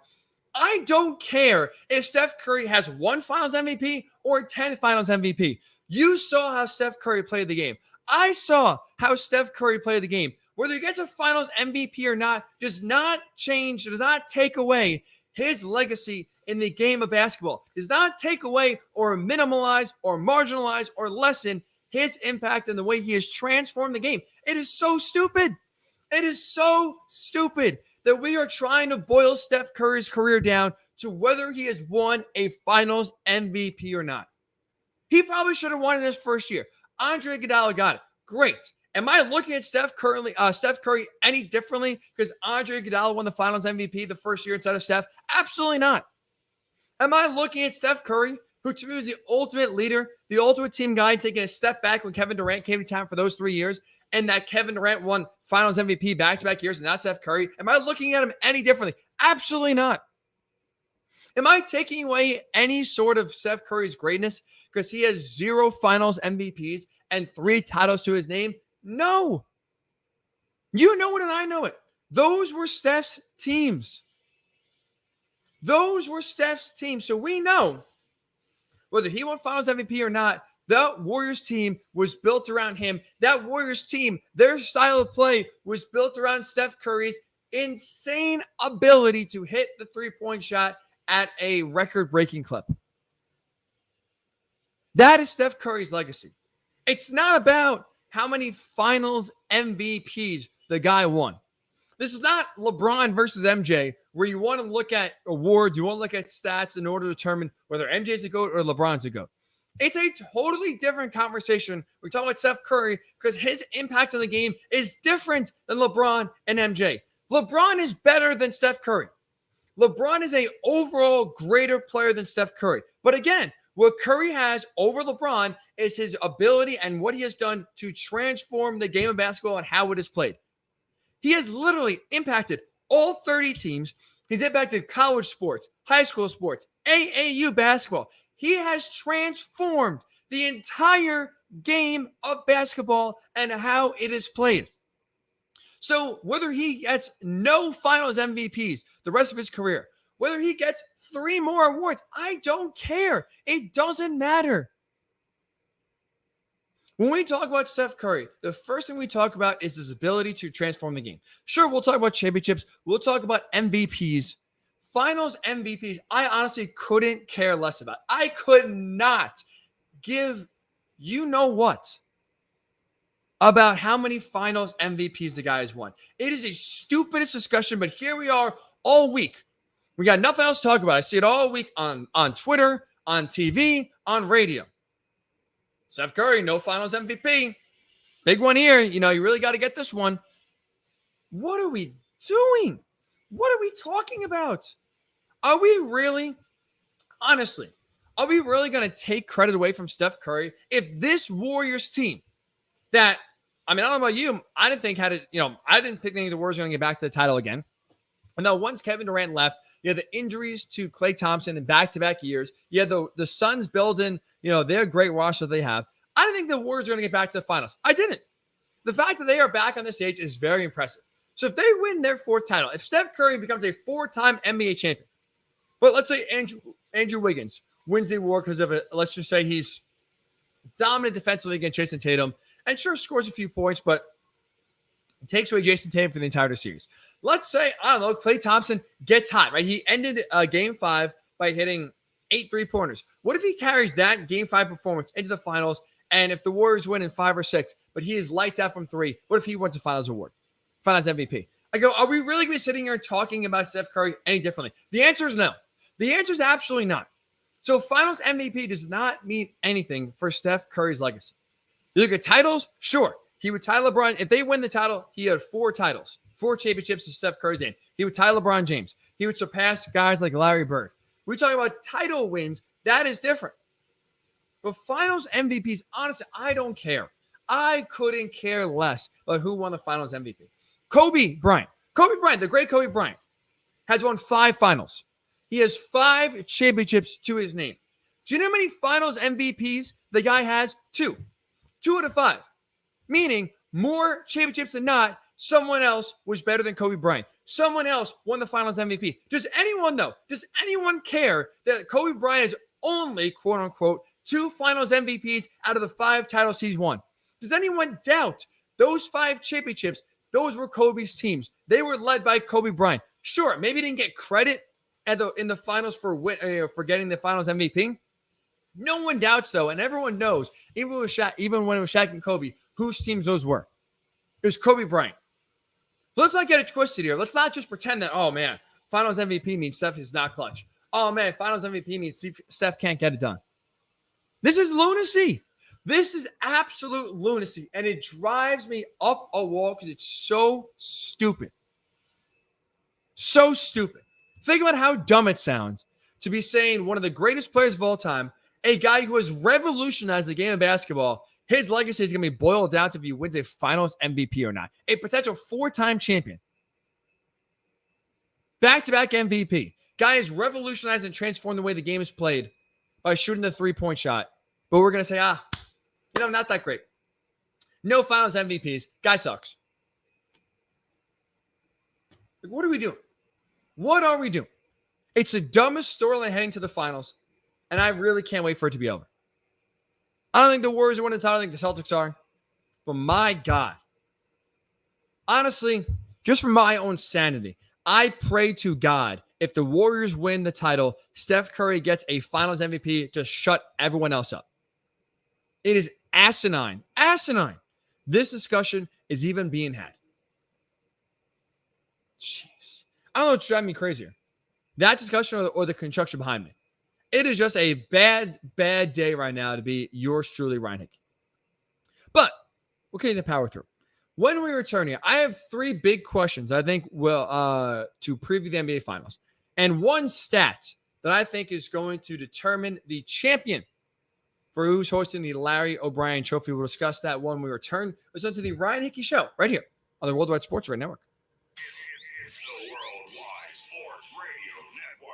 I don't care if Steph Curry has 1 Finals MVP or 10 Finals MVP. You saw how Steph Curry played the game. I saw how Steph Curry played the game. Whether he gets a Finals MVP or not does not change, does not take away his legacy in the game of basketball. Does not take away or minimalize or marginalize or lessen his impact in the way he has transformed the game. It is so stupid. It is so stupid that we are trying to boil Steph Curry's career down to whether he has won a Finals MVP or not. He probably should have won in his first year. Andre Iguodala got it. Great. Am I looking at Steph Curry any differently because Andre Iguodala won the Finals MVP the first year instead of Steph? Absolutely not. Am I looking at Steph Curry, who to me was the ultimate leader, the ultimate team guy, taking a step back when Kevin Durant came to town for those 3 years, and that Kevin Durant won Finals MVP back-to-back years and not Steph Curry? Am I looking at him any differently? Absolutely not. Am I taking away any sort of Steph Curry's greatness because he has 0 Finals MVPs and 3 titles to his name? No. You know it and I know it. Those were Steph's teams. Those were Steph's teams. So we know whether he won Finals MVP or not, that Warriors team was built around him. That Warriors team, their style of play was built around Steph Curry's insane ability to hit the three-point shot at a record-breaking clip. That is Steph Curry's legacy. It's not about how many Finals MVPs the guy won. This is not LeBron versus MJ, where you want to look at awards, you want to look at stats in order to determine whether MJ's a GOAT or LeBron's a GOAT. It's a totally different conversation. We're talking about Steph Curry because his impact on the game is different than LeBron and MJ. LeBron is better than Steph Curry. LeBron is an overall greater player than Steph Curry. But again, what Curry has over LeBron is his ability and what he has done to transform the game of basketball and how it is played. He has literally impacted all 30 teams. He's impacted college sports, high school sports, AAU basketball. He has transformed the entire game of basketball and how it is played. So whether he gets no finals MVPs the rest of his career, whether he gets 3 more awards, I don't care. It doesn't matter. When we talk about Steph Curry, the first thing we talk about is his ability to transform the game. Sure, we'll talk about championships. We'll talk about MVPs. Finals MVPs, I honestly couldn't care less about. I could not give you know what about how many finals MVPs the guy has won. It is the stupidest discussion, but here we are all week. We got nothing else to talk about. I see it all week on Twitter, on TV, on radio. Steph Curry, no finals MVP. Big one here. You really got to get this one. What are we doing? What are we talking about? Are we really, honestly, are we really going to take credit away from Steph Curry if this Warriors team that, I don't know about you, I didn't think I didn't think any of the Warriors were going to get back to the title again. And now once Kevin Durant left, you had the injuries to Klay Thompson in back-to-back years. You had the Suns building, their great roster they have. I didn't think the Warriors were going to get back to the finals. I didn't. The fact that they are back on the stage is very impressive. So if they win their 4th title, if Steph Curry becomes a 4-time NBA champion, but let's say Andrew Wiggins wins the award because of it. Let's just say he's dominant defensively against Jason Tatum and sure scores a few points, but takes away Jason Tatum for the entire series. Let's say, Klay Thompson gets hot, right? He ended Game 5 by hitting 8 3-pointers. What if he carries that Game 5 performance into the finals, and if the Warriors win in 5 or 6, but he is lights out from 3, what if he wins the finals award? Finals MVP. I go, are we really going to be sitting here talking about Steph Curry any differently? The answer is no. The answer is absolutely not. So finals MVP does not mean anything for Steph Curry's legacy. You look at titles, sure. He would tie LeBron. If they win the title, he had 4 titles, 4 championships to Steph Curry's name. He would tie LeBron James. He would surpass guys like Larry Bird. We're talking about title wins. That is different. But finals MVPs, honestly, I don't care. I couldn't care less about who won the finals MVP. Kobe Bryant, the great Kobe Bryant, has won 5 finals. He has 5 championships to his name. Do you know how many finals MVPs the guy has? 2. 2 out of 5. Meaning more championships than not, someone else was better than Kobe Bryant. Someone else won the finals MVP. Does anyone care that Kobe Bryant is only, quote unquote, 2 finals MVPs out of the 5 titles he's won? Does anyone doubt those 5 championships? Those were Kobe's teams. They were led by Kobe Bryant. Sure, maybe he didn't get credit in the finals for getting the finals MVP. No one doubts, though, and everyone knows, even when it was Shaq and Kobe, whose teams those were. It was Kobe Bryant. Let's not get it twisted here. Let's not just pretend that, oh, man, finals MVP means Steph is not clutch. Oh, man, finals MVP means Steph can't get it done. This is lunacy. This is absolute lunacy, and it drives me up a wall because it's so stupid. So stupid. Think about how dumb it sounds to be saying one of the greatest players of all time, a guy who has revolutionized the game of basketball, his legacy is going to be boiled down to if he wins a finals MVP or not. A potential 4-time champion. Back-to-back MVP. Guy has revolutionized and transformed the way the game is played by shooting the 3-point shot. But we're going to say, not that great. No finals MVPs. Guy sucks. What are we doing? What are we doing? It's the dumbest storyline heading to the finals, and I really can't wait for it to be over. I don't think the Warriors are winning the title. I think the Celtics are. But my God. Honestly, just for my own sanity, I pray to God if the Warriors win the title, Steph Curry gets a finals MVP to shut everyone else up. It is asinine. Asinine. This discussion is even being had. Jeez. I don't know what's driving me crazier. That discussion or the construction behind me. It is just a bad, bad day right now to be yours truly, Ryan Hickey. But we'll continue to power through. When we return here, I have 3 big questions I think will to preview the NBA Finals. And one stat that I think is going to determine the champion for who's hosting the Larry O'Brien Trophy. We'll discuss that when we return. Listen to the Ryan Hickey Show right here on the Worldwide Sports Radio Network. It's the Worldwide Sports Radio Network.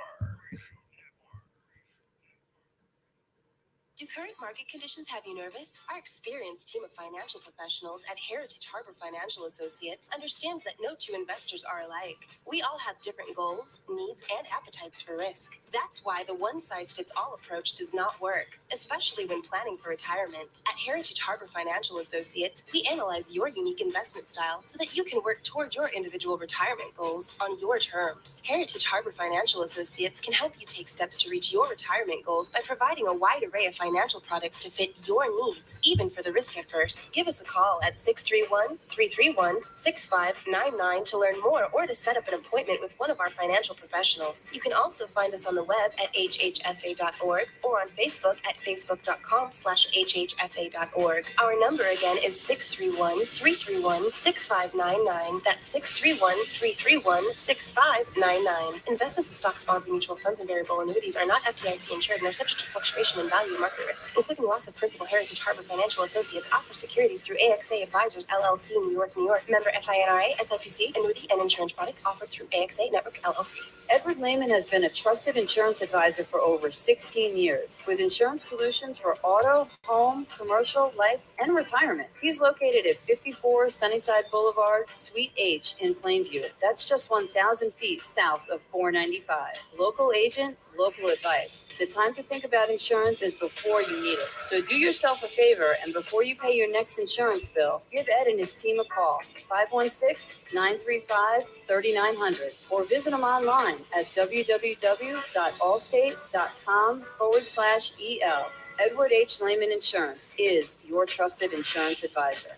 Do current market conditions have you nervous? Our experienced team of financial professionals at Heritage Harbor Financial Associates understands that no 2 investors are alike. We all have different goals, needs, and appetites for risk. That's why the one-size-fits-all approach does not work, especially when planning for retirement. At Heritage Harbor Financial Associates, we analyze your unique investment style so that you can work toward your individual retirement goals on your terms. Heritage Harbor Financial Associates can help you take steps to reach your retirement goals by providing a wide array of financial products to fit your needs, even for the risk adverse. Give us a call at 631-331-6599 to learn more or to set up an appointment with one of our financial professionals. You can also find us on the web at hhfa.org or on Facebook at facebook.com/hhfa.org. Our number again is 631-331-6599. That's 631-331-6599. Investments in stock, bonds, and mutual funds and variable annuities are not FDIC insured and are subject to fluctuation in value and market risk, including loss of principal. Heritage Harbor Financial Associates offers securities through AXA Advisors, LLC, New York, New York. Member FINRA, SIPC, annuity and insurance products offered through AXA Network, LLC. Edward Lehman has been a trusted insurance advisor for over 16 years with insurance solutions for auto, home, commercial, life, and retirement. He's located at 54 Sunnyside Boulevard, Suite H in Plainview. That's just 1,000 feet south of 495. Local agent, local advice. The time to think about insurance is before you need it. So do yourself a favor, and before you pay your next insurance bill, give Ed and his team a call, 516-935-3900, or visit them online at www.allstate.com/EL. Edward H. Lehman Insurance is your trusted insurance advisor.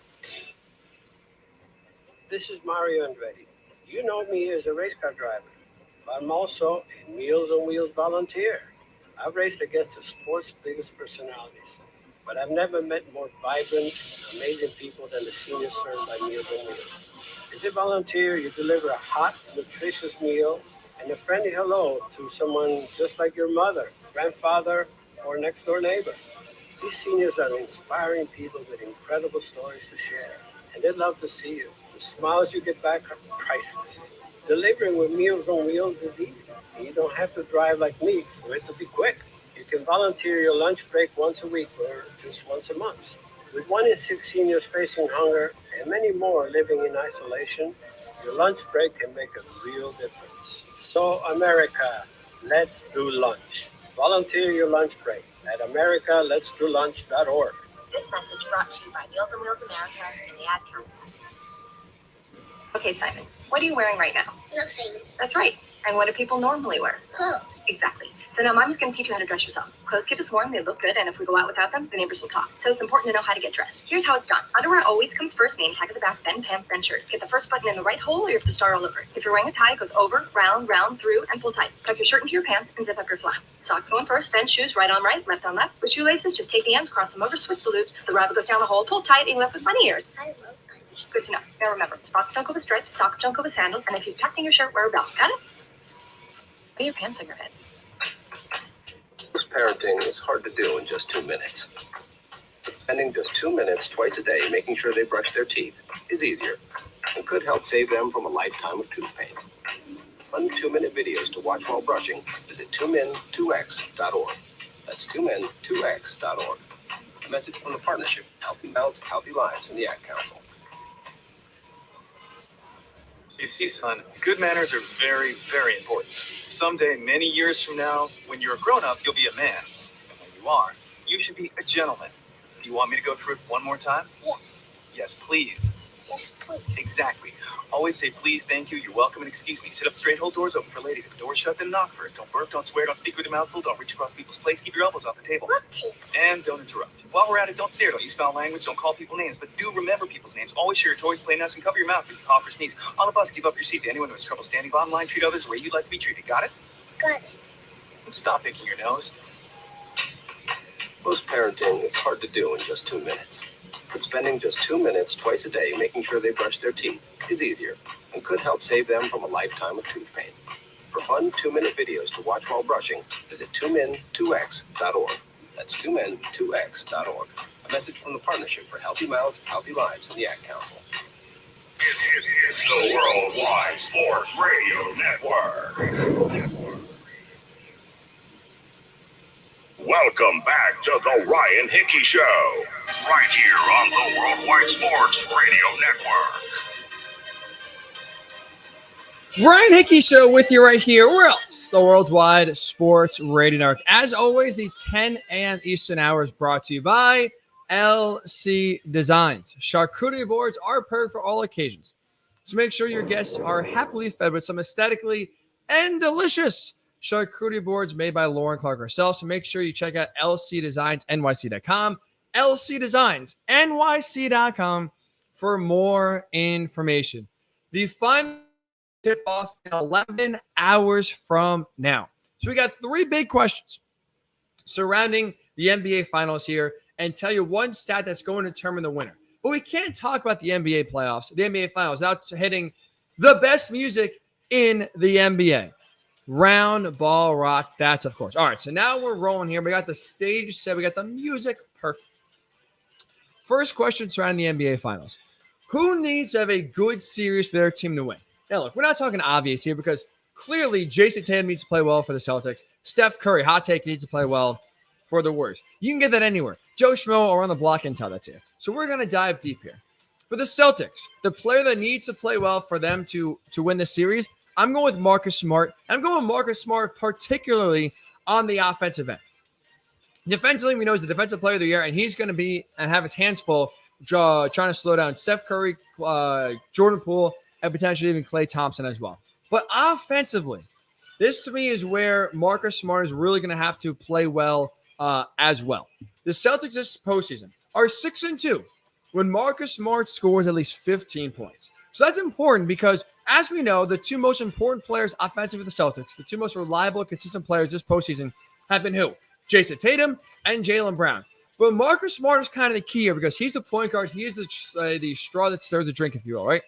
This is Mario Andretti. You know me as a race car driver, but I'm also a Meals on Wheels volunteer. I've raced against the sport's biggest personalities, but I've never met more vibrant, amazing people than the seniors served by Meals on Wheels. As a volunteer, you deliver a hot, nutritious meal and a friendly hello to someone just like your mother, grandfather, or next-door neighbor. These seniors are inspiring people with incredible stories to share, and they love to see you. The smiles you get back are priceless. Delivering with Meals on Wheels is easy. You don't have to drive like me for it to be quick. You can volunteer your lunch break once a week or just once a month. With 1 in 6 seniors facing hunger and many more living in isolation, your lunch break can make a real difference. So, America, let's do lunch. Volunteer your lunch break at americaletsdolunch.org. This message brought to you by Meals on Wheels America and the Ad Council. Okay, Simon, what are you wearing right now? Nothing. That's right. And what do people normally wear? Clothes. Exactly. So now Mama's going to teach you how to dress yourself. Clothes keep us warm, they look good, and if we go out without them, the neighbors will talk. So it's important to know how to get dressed. Here's how it's done. Underwear always comes first, name tag at the back, then pants, then shirt. Get the first button in the right hole or you have to start all over. If you're wearing a tie, it goes over, round, through, and pull tight. Tuck your shirt into your pants and zip up your flap. Socks going first, then shoes right on right, left on left. With shoelaces, just take the ends, cross them over, switch the loops. The rabbit goes down the hole, pull tight, and you're left with bunny ears. I love bunnies. Good to know. Now remember, spots don't go with stripes, socks don't go with sandals, and if you've tucked in your shirt, wear a belt. Got it? Put your pants on your head. Parenting is hard to do in just 2 minutes. Spending just 2 minutes twice a day making sure they brush their teeth is easier and could help save them from a lifetime of tooth pain. Fun 2-minute videos to watch while brushing. Visit 2min2x.org. That's 2min2x.org. A message from the partnership, Healthy Mouths, Healthy Lives, and the Ad Council. See, son, good manners are very, very important. Someday, many years from now, when you're a grown-up, you'll be a man. And when you are, you should be a gentleman. Do you want me to go through it one more time? Yes. Yes, please. Yes, please. Exactly. Always say please, thank you, you're welcome, and excuse me. Sit up straight, hold doors open for ladies. If the door's shut, then knock first. Don't burp, don't swear, don't speak with your mouth full, don't reach across people's plates, keep your elbows off the table. And don't interrupt. While we're at it, don't stare, don't use foul language, don't call people names, but do remember people's names. Always share your toys, play nice, and cover your mouth if you cough or sneeze. On the bus, give up your seat to anyone who has trouble standing. Bottom line, treat others the way you'd like to be treated. Got it? Got it. And stop picking your nose. Most parenting is hard to do in just 2 minutes. But spending just 2 minutes twice a day making sure they brush their teeth is easier and could help save them from a lifetime of tooth pain. For fun 2-minute videos to watch while brushing, visit 2min2x.org. That's 2min2x.org. A message from the Partnership for Healthy Mouths, Healthy Lives, and the Ad Council. It's the Worldwide Sports Radio Network. Welcome back to the Ryan Hickey Show, right here on the Worldwide Sports Radio Network. Ryan Hickey Show with you right here. Where else? The Worldwide Sports Radio Network. As always, the 10 a.m. Eastern hour is brought to you by LC Designs. Charcuterie boards are perfect for all occasions. So make sure your guests are happily fed with some aesthetically and delicious charcuterie boards made by Lauren Clark herself. So make sure you check out lcdesignsnyc.com, lcdesignsnyc.com for more information. The final tip off in 11 hours from now. So we got 3 big questions surrounding the NBA Finals here and tell you one stat that's going to determine the winner. But we can't talk about the NBA playoffs, the NBA Finals, without hitting the best music in the NBA. Round Ball Rock, that's of course. All right, so now we're rolling here. We got the stage set. We got the music perfect. First question surrounding the NBA Finals. Who needs to have a good series for their team to win? Now, look, we're not talking obvious here because clearly Jason Tatum needs to play well for the Celtics. Steph Curry, hot take, needs to play well for the Warriors. You can get that anywhere. Joe Schmo around the block can tell that to you. So we're going to dive deep here. For the Celtics, the player that needs to play well for them to win the series, I'm going with Marcus Smart. I'm going with Marcus Smart particularly on the offensive end. Defensively, we know he's the defensive player of the year, and he's going to be and have his hands full trying to slow down Steph Curry, Jordan Poole, and potentially even Klay Thompson as well. But offensively, this to me is where Marcus Smart is really going to have to play well as well. The Celtics this postseason are 6-2 when Marcus Smart scores at least 15 points. So that's important because, as we know, the 2 most important players offensively for the Celtics, the 2 most reliable, consistent players this postseason have been who? Jason Tatum and Jaylen Brown. But Marcus Smart is kind of the key here because he's the point guard. He is the straw that stirs the drink, if you will, right?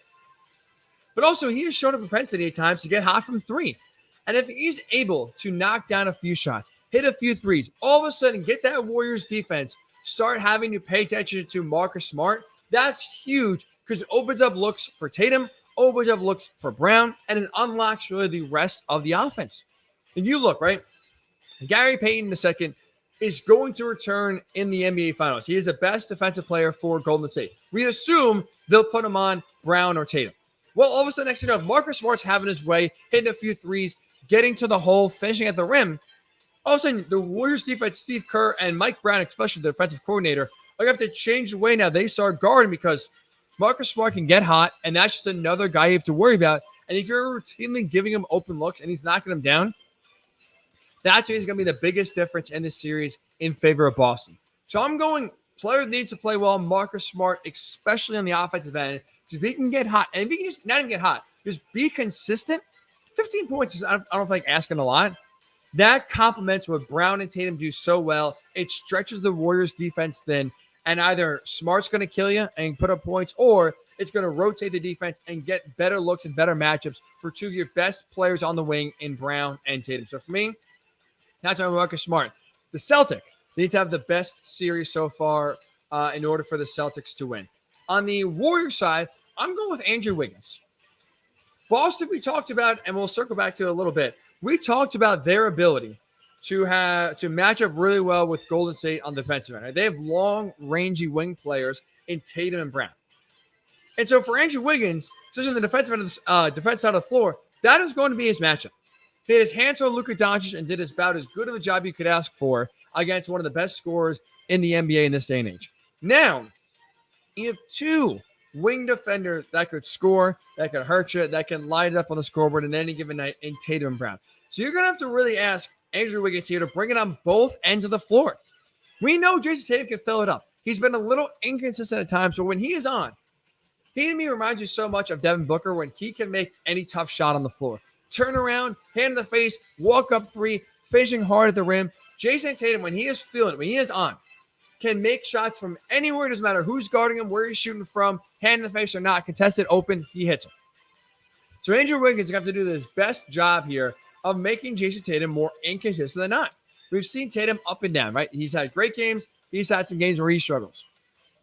But also, he has shown a propensity at times to get hot from 3. And if he's able to knock down a few shots, hit a few threes, all of a sudden get that Warriors defense, start having to pay attention to Marcus Smart, that's huge because it opens up looks for Tatum, opens up looks for Brown, and it unlocks really the rest of the offense. And you look, right? Gary Payton II is going to return in the NBA Finals. He is the best defensive player for Golden State. We assume they'll put him on Brown or Tatum. Well, all of a sudden, next thing you know, Marcus Smart's having his way, hitting a few threes, getting to the hole, finishing at the rim. All of a sudden, the Warriors defense, Steve Kerr and Mike Brown, especially the defensive coordinator, are going to have to change the way now they start guarding because Marcus Smart can get hot, and that's just another guy you have to worry about. And if you're routinely giving him open looks and he's knocking them down, that's going to be the biggest difference in this series in favor of Boston. So I'm going player needs to play well, Marcus Smart, especially on the offensive end. If he can get hot, and if he can just not even get hot, just be consistent, 15 points is, I don't think, asking a lot. That complements what Brown and Tatum do so well. It stretches the Warriors defense thin, and either Smart's going to kill you and put up points, or it's going to rotate the defense and get better looks and better matchups for 2 of your best players on the wing in Brown and Tatum. So for me, that's on Marcus Smart. The Celtic need to have the best series so far in order for the Celtics to win. On the Warriors side, I'm going with Andrew Wiggins. Boston, we talked about, and we'll circle back to it a little bit. We talked about their ability to match up really well with Golden State on the defensive end. They have long, rangy wing players in Tatum and Brown. And so for Andrew Wiggins, especially on the defensive end of defense side of the floor, that is going to be his matchup. He had his hands on Luka Doncic and did about as good of a job you could ask for against one of the best scorers in the NBA in this day and age. Now, you have 2 wing defenders that could score, that could hurt you, that can light it up on the scoreboard in any given night in Tatum and Brown. So you're going to have to really ask Andrew Wiggins here to bring it on both ends of the floor. We know Jason Tatum can fill it up. He's been a little inconsistent at times, but when he is on, he to me reminds you so much of Devin Booker when he can make any tough shot on the floor. Turn around, hand in the face, walk up 3, finishing hard at the rim. Jason Tatum, when he is feeling it, when he is on, can make shots from anywhere. Doesn't matter who's guarding him, where he's shooting from, hand in the face or not, contested, open, he hits him. So Andrew Wiggins is going to have to do his best job here of making Jason Tatum more inconsistent than not. We've seen Tatum up and down, right? He's had great games. He's had some games where he struggles.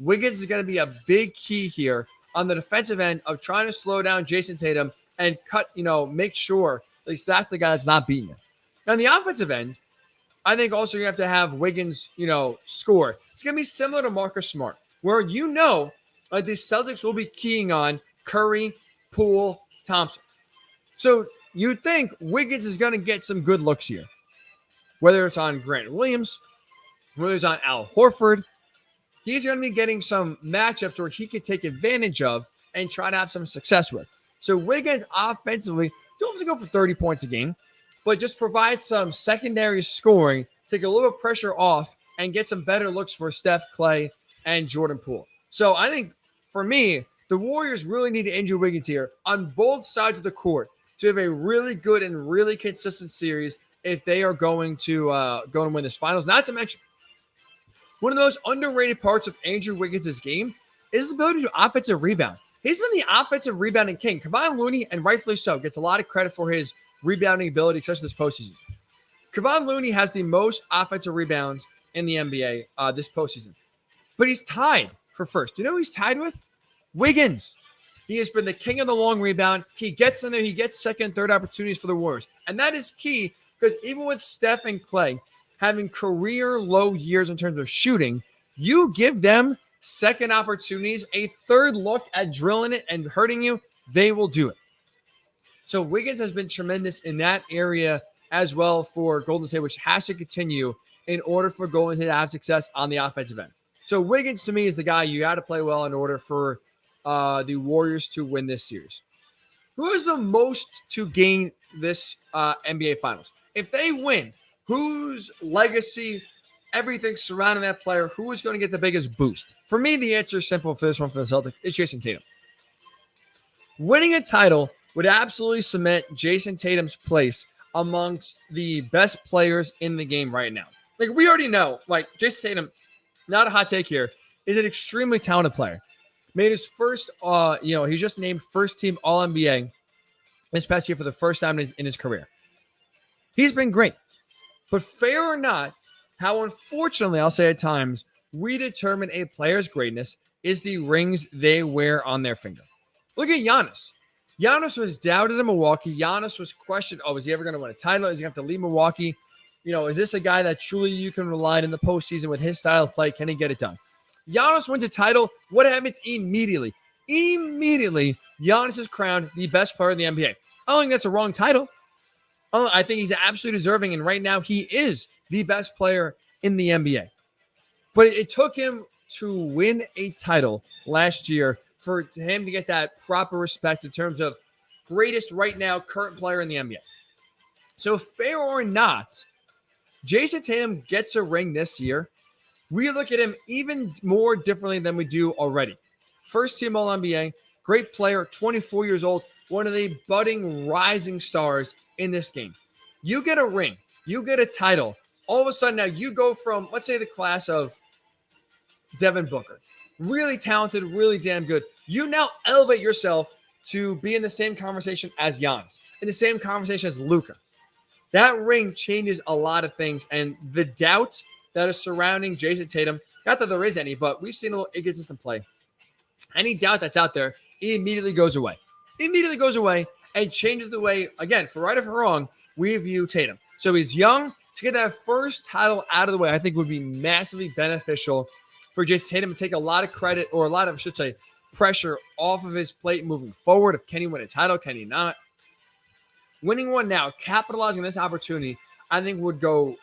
Wiggins is going to be a big key here on the defensive end of trying to slow down Jason Tatum and make sure at least that's the guy that's not beating him. Now, on the offensive end, I think also you have to have Wiggins, score. It's going to be similar to Marcus Smart, where the Celtics will be keying on Curry, Poole, Thompson. So you'd think Wiggins is going to get some good looks here, whether it's on Grant Williams, whether it's on Al Horford. He's going to be getting some matchups where he could take advantage of and try to have some success with. So Wiggins offensively, don't have to go for 30 points a game, but just provide some secondary scoring, take a little pressure off, and get some better looks for Steph, Clay, and Jordan Poole. So I think, for me, the Warriors really need Andrew Wiggins here on both sides of the court to have a really good and really consistent series if they are going to win this finals. Not to mention, one of the most underrated parts of Andrew Wiggins' game is his ability to offensive rebound. He's been the offensive rebounding king. Kevon Looney, and rightfully so, gets a lot of credit for his rebounding ability, especially this postseason. Kevon Looney has the most offensive rebounds in the NBA this postseason. But he's tied for first. You know who he's tied with? Wiggins. He has been the king of the long rebound. He gets in there. He gets second, third opportunities for the Warriors. And that is key because even with Steph and Clay having career low years in terms of shooting, you give them second opportunities, a third look at drilling it and hurting you, they will do it. So Wiggins has been tremendous in that area as well for Golden State, which has to continue in order for Golden State to have success on the offensive end. So Wiggins, to me, is the guy you got to play well in order for the Warriors to win this series. Who is the most to gain this NBA Finals? If they win, whose legacy, everything surrounding that player, who is going to get the biggest boost? For me, the answer is simple for this one for the Celtics. It's Jason Tatum. Winning a title would absolutely cement Jason Tatum's place amongst the best players in the game right now. Like, we already know, Jason Tatum, not a hot take here, is an extremely talented player. Made his first, he just named first team All-NBA this past year for the first time in his career. He's been great. But fair or not, how unfortunately, I'll say at times, we determine a player's greatness is the rings they wear on their finger. Look at Giannis. Giannis was doubted in Milwaukee. Giannis was questioned, is he ever going to win a title? Is he going to have to leave Milwaukee? Is this a guy that truly you can rely on in the postseason with his style of play? Can he get it done? Giannis wins a title. What happens immediately? Immediately, Giannis is crowned the best player in the NBA. I don't think that's a wrong title. I think he's absolutely deserving, and right now he is the best player in the NBA. But it took him to win a title last year for him to get that proper respect in terms of greatest right now current player in the NBA. So fair or not, Jason Tatum gets a ring this year. We look at him even more differently than we do already. First team All-NBA, great player, 24 years old, one of the budding rising stars in this game. You get a ring, you get a title. All of a sudden now you go from, let's say, the class of Devin Booker. Really talented, really damn good. You now elevate yourself to be in the same conversation as Giannis, in the same conversation as Luka. That ring changes a lot of things, and the doubt that is surrounding Jason Tatum, not that there is any, but we've seen a little inconsistent play. Any doubt that's out there, it immediately goes away. Immediately goes away and changes the way, again, for right or for wrong, we view Tatum. So he's young. To get that first title out of the way, I think would be massively beneficial for Jason Tatum to take a lot of credit, or a lot of, I should say, pressure off of his plate moving forward. If can he win a title, can he not? Winning one now, capitalizing this opportunity, I think would go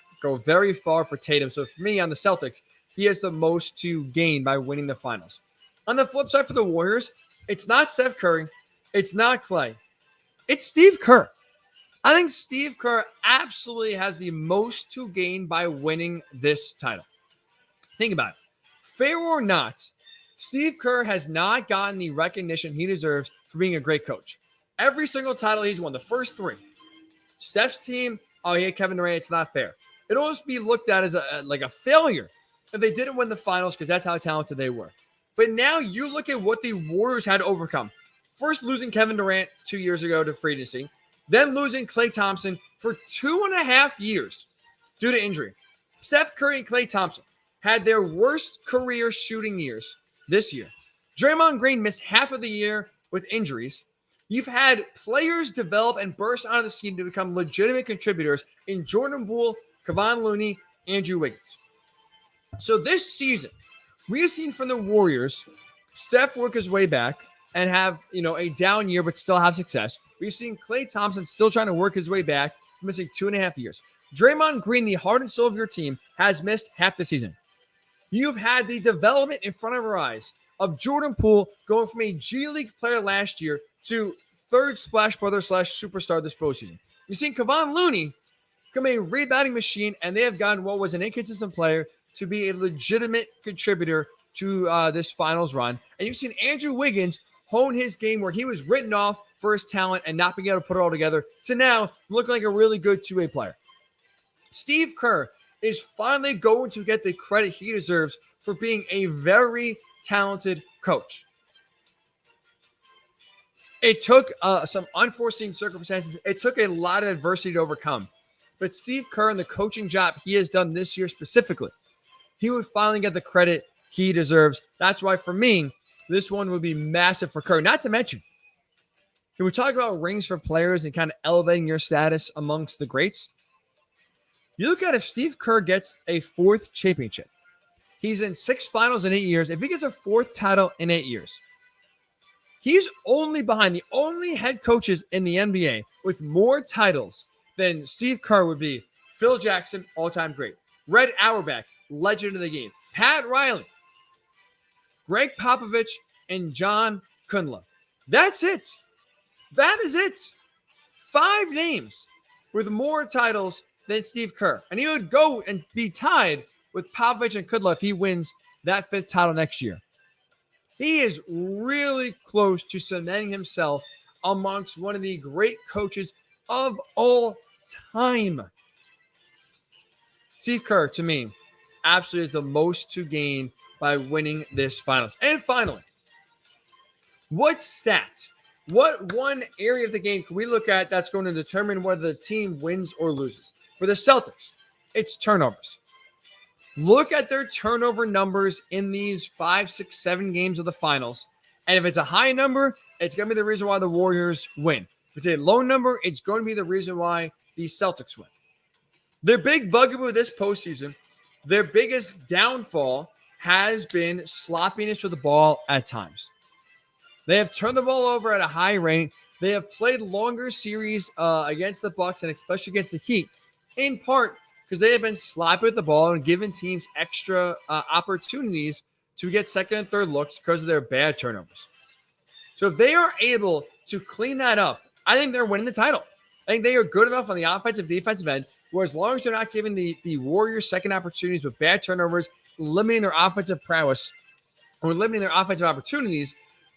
very far for Tatum. So for me on the Celtics, he has the most to gain by winning the finals. On the flip side for the Warriors, it's not Steph Curry. It's not Clay. It's Steve Kerr. I think Steve Kerr absolutely has the most to gain by winning this title. Think about it. Fair or not, Steve Kerr has not gotten the recognition he deserves for being a great coach. Every single title he's won, the first three. Steph's team, he had Kevin Durant, it's not fair. It'll almost be looked at as a failure that they didn't win the finals because that's how talented they were. But now you look at what the Warriors had to overcome. First, losing Kevin Durant 2 years ago to free agency, then losing Klay Thompson for 2.5 years due to injury. Steph Curry and Klay Thompson had their worst career shooting years this year. Draymond Green missed half of the year with injuries. You've had players develop and burst onto the scene to become legitimate contributors in Jordan Poole, Kevon Looney, Andrew Wiggins. So this season, we have seen from the Warriors, Steph work his way back and have, a down year, but still have success. We've seen Klay Thompson still trying to work his way back, missing 2.5 years. Draymond Green, the heart and soul of your team, has missed half the season. You've had the development in front of our eyes of Jordan Poole going from a G League player last year to third Splash Brother / superstar this postseason. You've seen Kevon Looney become a rebounding machine, and they have gotten what was an inconsistent player to be a legitimate contributor to this finals run. And you've seen Andrew Wiggins hone his game where he was written off for his talent and not being able to put it all together to now look like a really good two-way player. Steve Kerr is finally going to get the credit he deserves for being a very talented coach. It took some unforeseen circumstances. It took a lot of adversity to overcome. But Steve Kerr and the coaching job he has done this year specifically, he would finally get the credit he deserves. That's why, for me, this one would be massive for Kerr. Not to mention, when we talk about rings for players and kind of elevating your status amongst the greats, you look at if Steve Kerr gets a fourth championship. He's in 6 finals in 8 years. If he gets a 4th title in 8 years, he's only behind the only head coaches in the NBA with more titles than Steve Kerr would be. Phil Jackson, all-time great. Red Auerbach, legend of the game. Pat Riley, Greg Popovich, and John Kundla. That's it. That is it. 5 names with more titles than Steve Kerr. And he would go and be tied with Popovich and Kundla if he wins that 5th title next year. He is really close to cementing himself amongst one of the great coaches of all time. Steve Kerr, to me, absolutely is the most to gain by winning this finals. And finally, what stat, what one area of the game can we look at that's going to determine whether the team wins or loses? For the Celtics, it's turnovers. Look at their turnover numbers in these 5, 6, 7 games of the finals. And if it's a high number, it's going to be the reason why the Warriors win. If it's a low number, it's going to be the reason why the Celtics win. Their big bugaboo this postseason, their biggest downfall has been sloppiness with the ball at times. They have turned the ball over at a high rate. They have played longer series against the Bucks and especially against the Heat, in part because they have been sloppy with the ball and given teams extra opportunities to get second and third looks because of their bad turnovers. So if they are able to clean that up, I think they're winning the title. I think they are good enough on the offensive, defensive end, where as long as they're not giving the Warriors second opportunities with bad turnovers, limiting their offensive prowess, or limiting their offensive opportunities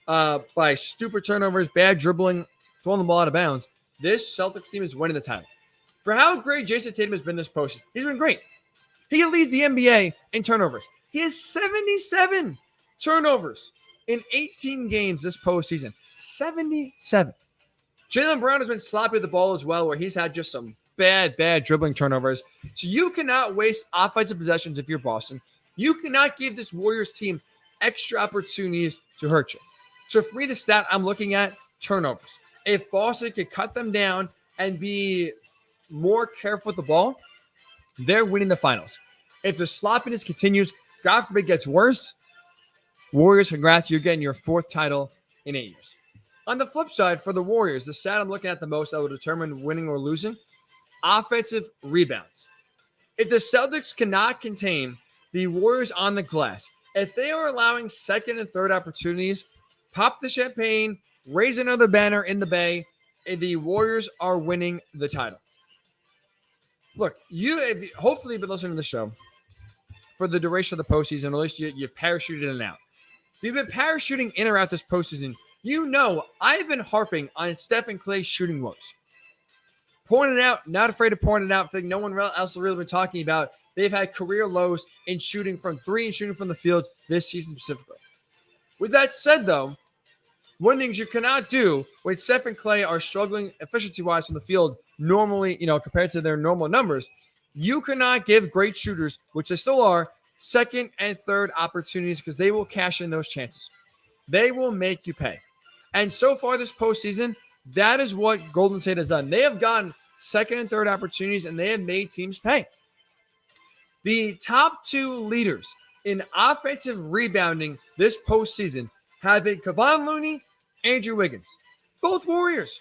by stupid turnovers, bad dribbling, throwing the ball out of bounds, this Celtics team is winning the title. For how great Jason Tatum has been this postseason, he's been great. He leads the NBA in turnovers. He has 77 turnovers in 18 games this postseason. 77. Jaylen Brown has been sloppy with the ball as well, where he's had just some bad dribbling turnovers. So you cannot waste offensive possessions if you're Boston. You cannot give this Warriors team extra opportunities to hurt you. So for me, the stat I'm looking at, turnovers. If Boston could cut them down and be more careful with the ball, they're winning the finals. If the sloppiness continues, God forbid gets worse, Warriors, congrats, you're getting your 4th title in 8 years. On the flip side, for the Warriors, the stat I'm looking at the most that will determine winning or losing, offensive rebounds. If the Celtics cannot contain the Warriors on the glass, if they are allowing second and third opportunities, pop the champagne, raise another banner in the Bay, the Warriors are winning the title. Look, hopefully you've been listening to the show for the duration of the postseason, or at least you parachuted in and out. If you've been parachuting in or out this postseason, you know I've been harping on Steph and Klay's shooting woes. Pointing it out, not afraid to point it out, no one else has really been talking about They've had career lows in shooting from three and shooting from the field this season specifically. With that said, though, one of the things you cannot do when Steph and Clay are struggling efficiency-wise from the field normally, compared to their normal numbers, you cannot give great shooters, which they still are, second and third opportunities because they will cash in those chances. They will make you pay. And so far this postseason, that is what Golden State has done. They have gotten second and third opportunities, and they have made teams pay. The top two leaders in offensive rebounding this postseason have been Kevon Looney, Andrew Wiggins, both Warriors.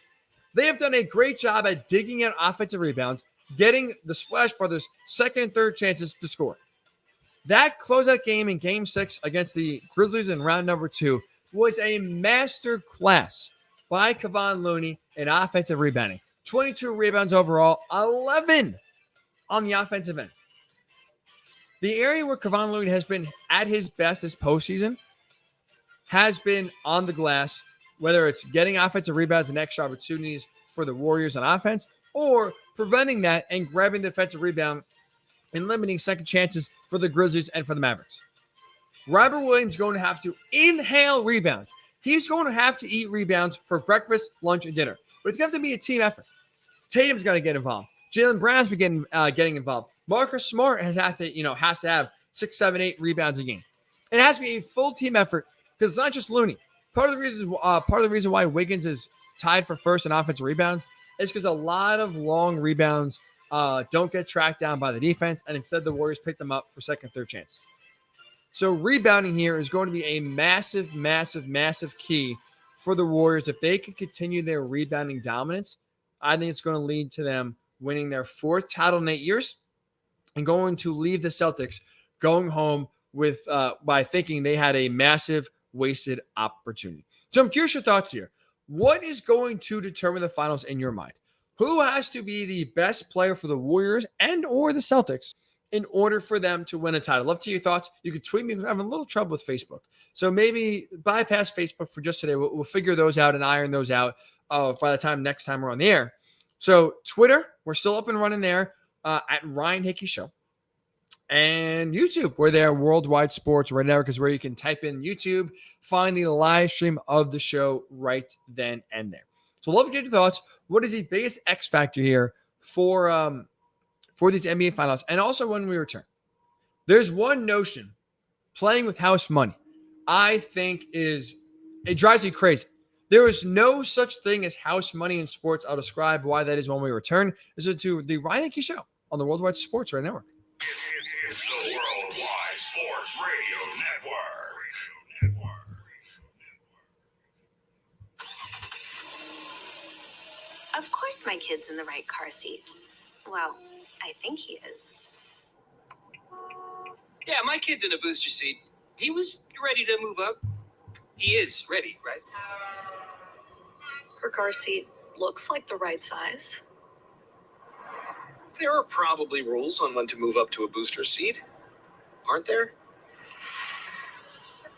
They have done a great job at digging out offensive rebounds, getting the Splash Brothers second and third chances to score. That closeout game in Game 6 against the Grizzlies in round number 2 was a master class by Kevon Looney in offensive rebounding. 22 rebounds overall, 11 on the offensive end. The area where Kevon Looney has been at his best this postseason has been on the glass, whether it's getting offensive rebounds and extra opportunities for the Warriors on offense, or preventing that and grabbing the defensive rebound and limiting second chances for the Grizzlies and for the Mavericks. Robert Williams is going to have to inhale rebounds. He's going to have to eat rebounds for breakfast, lunch, and dinner. But it's going to have to be a team effort. Tatum's got to get involved. Jaylen Brown's been getting involved. Marcus Smart has to have 6, 7, 8 rebounds a game. It has to be a full team effort because it's not just Looney. Part of the reason why Wiggins is tied for first in offensive rebounds is because a lot of long rebounds don't get tracked down by the defense, and instead the Warriors pick them up for second, third chances. So rebounding here is going to be a massive, massive, massive key for the Warriors. If they can continue their rebounding dominance, I think it's going to lead to them winning their 4th title in 8 years and going to leave the Celtics going home with by thinking they had a massive wasted opportunity. So I'm curious your thoughts here. What is going to determine the finals in your mind? Who has to be the best player for the Warriors and or the Celtics in order for them to win a title? Love to hear your thoughts. You can tweet me. I'm having a little trouble with Facebook. So maybe bypass Facebook for just today. We'll figure those out and iron those out by the time next time we're on the air. So Twitter, we're still up and running there at Ryan Hickey Show. And YouTube, we're there, Worldwide Sports right now, because where you can type in YouTube, find the live stream of the show right then and there. So love to get your thoughts. What is the biggest X factor here for these NBA finals? And also when we return, there's one notion, playing with house money, I think it drives me crazy. There is no such thing as house money in sports. I'll describe why that is when we return. This is to the Ryan Hickey Show on the Worldwide Sports Radio Network. It's the Worldwide Sports Radio Network. Of course my kid's in the right car seat. Well, I think he is. Yeah, my kid's in a booster seat. He was ready to move up. He is ready, right? Her car seat looks like the right size. There are probably rules on when to move up to a booster seat, aren't there?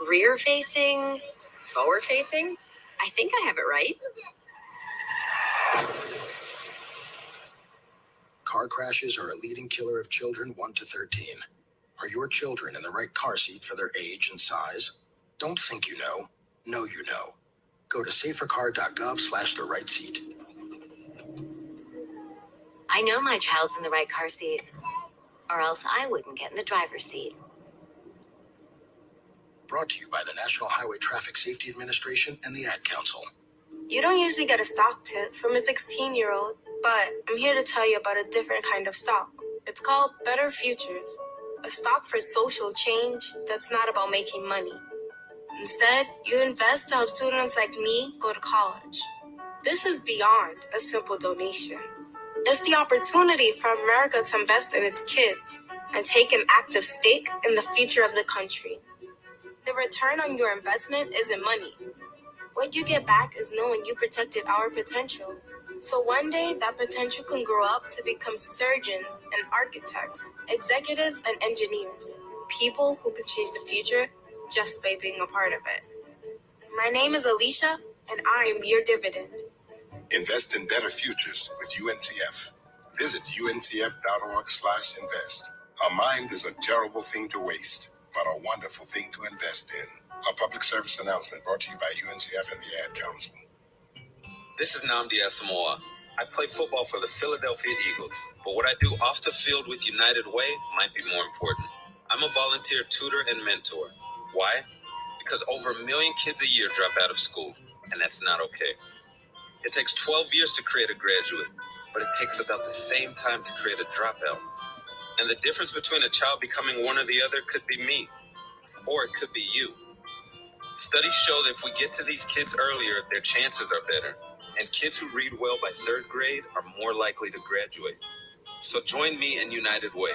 Rear facing, forward facing. I think I have it right. Car crashes are a leading killer of children 1 to 13. Are your children in the right car seat for their age and size? Don't think you know. Know you know. Go to safercar.gov/the right seat. I know my child's in the right car seat, or else I wouldn't get in the driver's seat. Brought to you by the National Highway Traffic Safety Administration and the Ad Council. You don't usually get a stock tip from a 16-year-old, but I'm here to tell you about a different kind of stock. It's called Better Futures, a stock for social change that's not about making money. Instead, you invest to help students like me go to college. This is beyond a simple donation. It's the opportunity for America to invest in its kids and take an active stake in the future of the country. The return on your investment isn't money. What you get back is knowing you protected our potential. So one day, that potential can grow up to become surgeons and architects, executives and engineers, people who can change the future just by being a part of it. My name is Alicia, and I am your dividend. Invest in better futures with UNCF. Visit uncf.org/invest. A mind is a terrible thing to waste, but a wonderful thing to invest in. A public service announcement brought to you by UNCF and the Ad Council. This is Nnamdi Asamoah. I play football for the Philadelphia Eagles, but what I do off the field with United Way might be more important. I'm a volunteer tutor and mentor. Why? Because over 1 million kids a year drop out of school, and that's not okay. It takes 12 years to create a graduate, but it takes about the same time to create a dropout. And the difference between a child becoming one or the other could be me, or it could be you. Studies show that if we get to these kids earlier, their chances are better. And kids who read well by 3rd grade are more likely to graduate. So join me in United Way.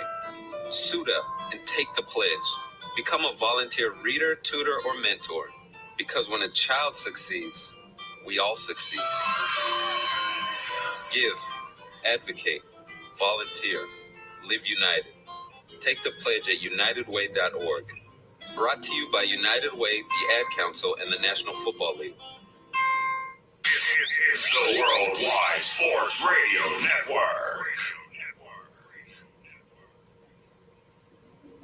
Suit up and take the pledge. Become a volunteer reader, tutor, or mentor. Because when a child succeeds, we all succeed. Give, advocate, volunteer, live united. Take the pledge at unitedway.org. Brought to you by United Way, the Ad Council, and the National Football League. It's the Worldwide Sports Radio Network.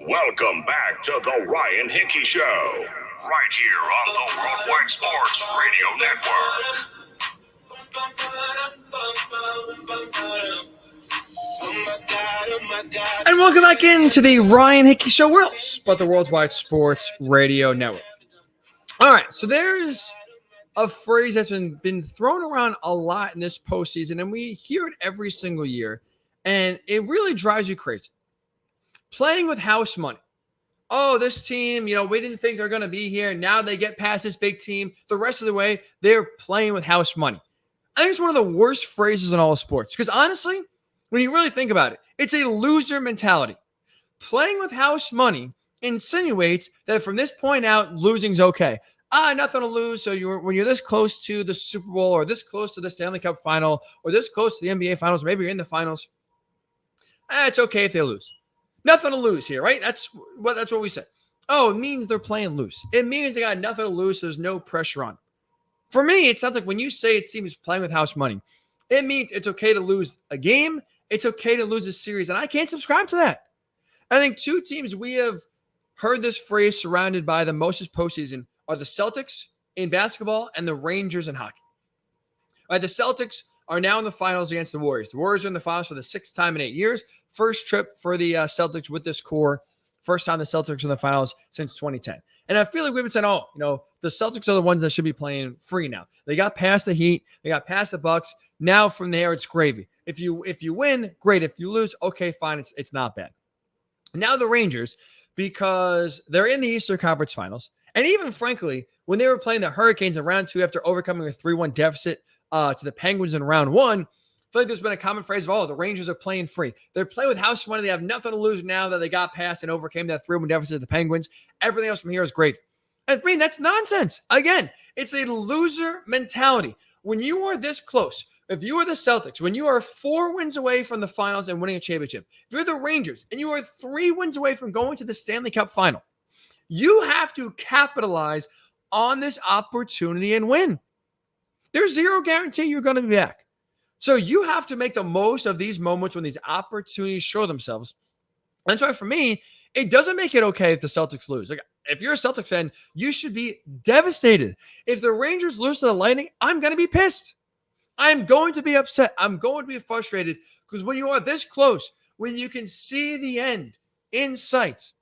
Welcome back to the Ryan Hickey Show, right here on the Worldwide Sports Radio Network. And welcome back into the Ryan Hickey Show, where else but the Worldwide Sports Radio Network. All right, so there's a phrase that's been thrown around a lot in this postseason, and we hear it every single year, and it really drives you crazy. Playing with house money. Oh, this team, we didn't think they're going to be here. Now they get past this big team. The rest of the way, they're playing with house money. I think it's one of the worst phrases in all of sports, because honestly, when you really think about it, it's a loser mentality. Playing with house money insinuates that from this point out, losing's okay. Nothing to lose. So when you're this close to the Super Bowl or this close to the Stanley Cup final or this close to the NBA finals, maybe you're in the finals, it's okay if they lose. Nothing to lose here, right? That's what we say. Oh, it means they're playing loose. It means they got nothing to lose. So there's no pressure on them. For me, it sounds like when you say a team is playing with house money, it means it's okay to lose a game. It's okay to lose a series. And I can't subscribe to that. I think two teams we have heard this phrase surrounded by the most this postseason are the Celtics in basketball and the Rangers in hockey. All right, the Celtics are now in the finals against the Warriors. The Warriors are in the finals for the 6th time in 8 years. First trip for the Celtics with this core. First time the Celtics are in the finals since 2010. And I feel like we've been saying, the Celtics are the ones that should be playing free now. They got past the Heat. They got past the Bucks. Now from there, it's gravy. If you win, great. If you lose, okay, fine. It's not bad. Now the Rangers, because they're in the Eastern Conference Finals. And even, frankly, when they were playing the Hurricanes in round 2 after overcoming a 3-1 deficit to the Penguins in round 1, I feel like there's been a common phrase of, the Rangers are playing free. They're playing with house money. They have nothing to lose now that they got past and overcame that 3-1 deficit to the Penguins. Everything else from here is great. And for me, that's nonsense. Again, it's a loser mentality. When you are this close, if you are the Celtics, when you are 4 wins away from the finals and winning a championship, if you're the Rangers and you are 3 wins away from going to the Stanley Cup final, you have to capitalize on this opportunity and win. There's zero guarantee you're going to be back. So you have to make the most of these moments when these opportunities show themselves. That's why for me, it doesn't make it okay if the Celtics lose. Like, if you're a Celtics fan, you should be devastated. If the Rangers lose to the Lightning, I'm going to be pissed. I'm going to be upset. I'm going to be frustrated because when you are this close, when you can see the end in sight,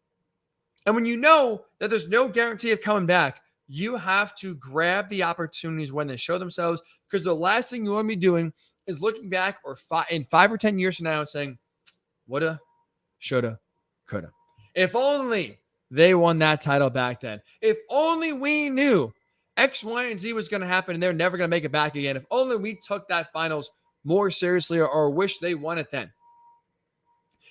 and when you know that there's no guarantee of coming back, you have to grab the opportunities when they show themselves, because the last thing you want to be doing is looking back in 5 or 10 years from now and saying, woulda, shoulda, coulda. If only they won that title back then. If only we knew X, Y, and Z was going to happen and they're never going to make it back again. If only we took that finals more seriously or wish they won it then.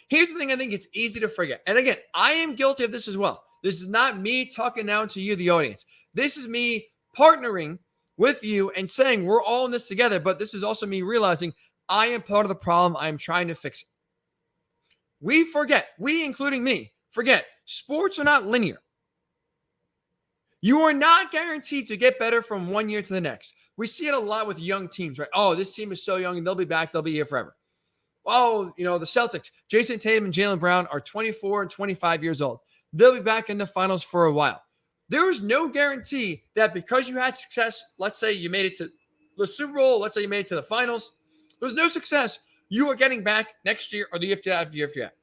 Here's the thing I think it's easy to forget. And again, I am guilty of this as well. This is not me talking down to you, the audience. This is me partnering with you and saying we're all in this together. But this is also me realizing I am part of the problem. I am trying to fix it. We forget, we including me, forget sports are not linear. You are not guaranteed to get better from one year to the next. We see it a lot with young teams, right? Oh, this team is so young and they'll be back. They'll be here forever. Oh, the Celtics, Jason Tatum and Jaylen Brown are 24 and 25 years old. They'll be back in the finals for a while. There is no guarantee that because you had success, let's say you made it to the Super Bowl, let's say you made it to the finals, there's no success, you are getting back next year or the year after that.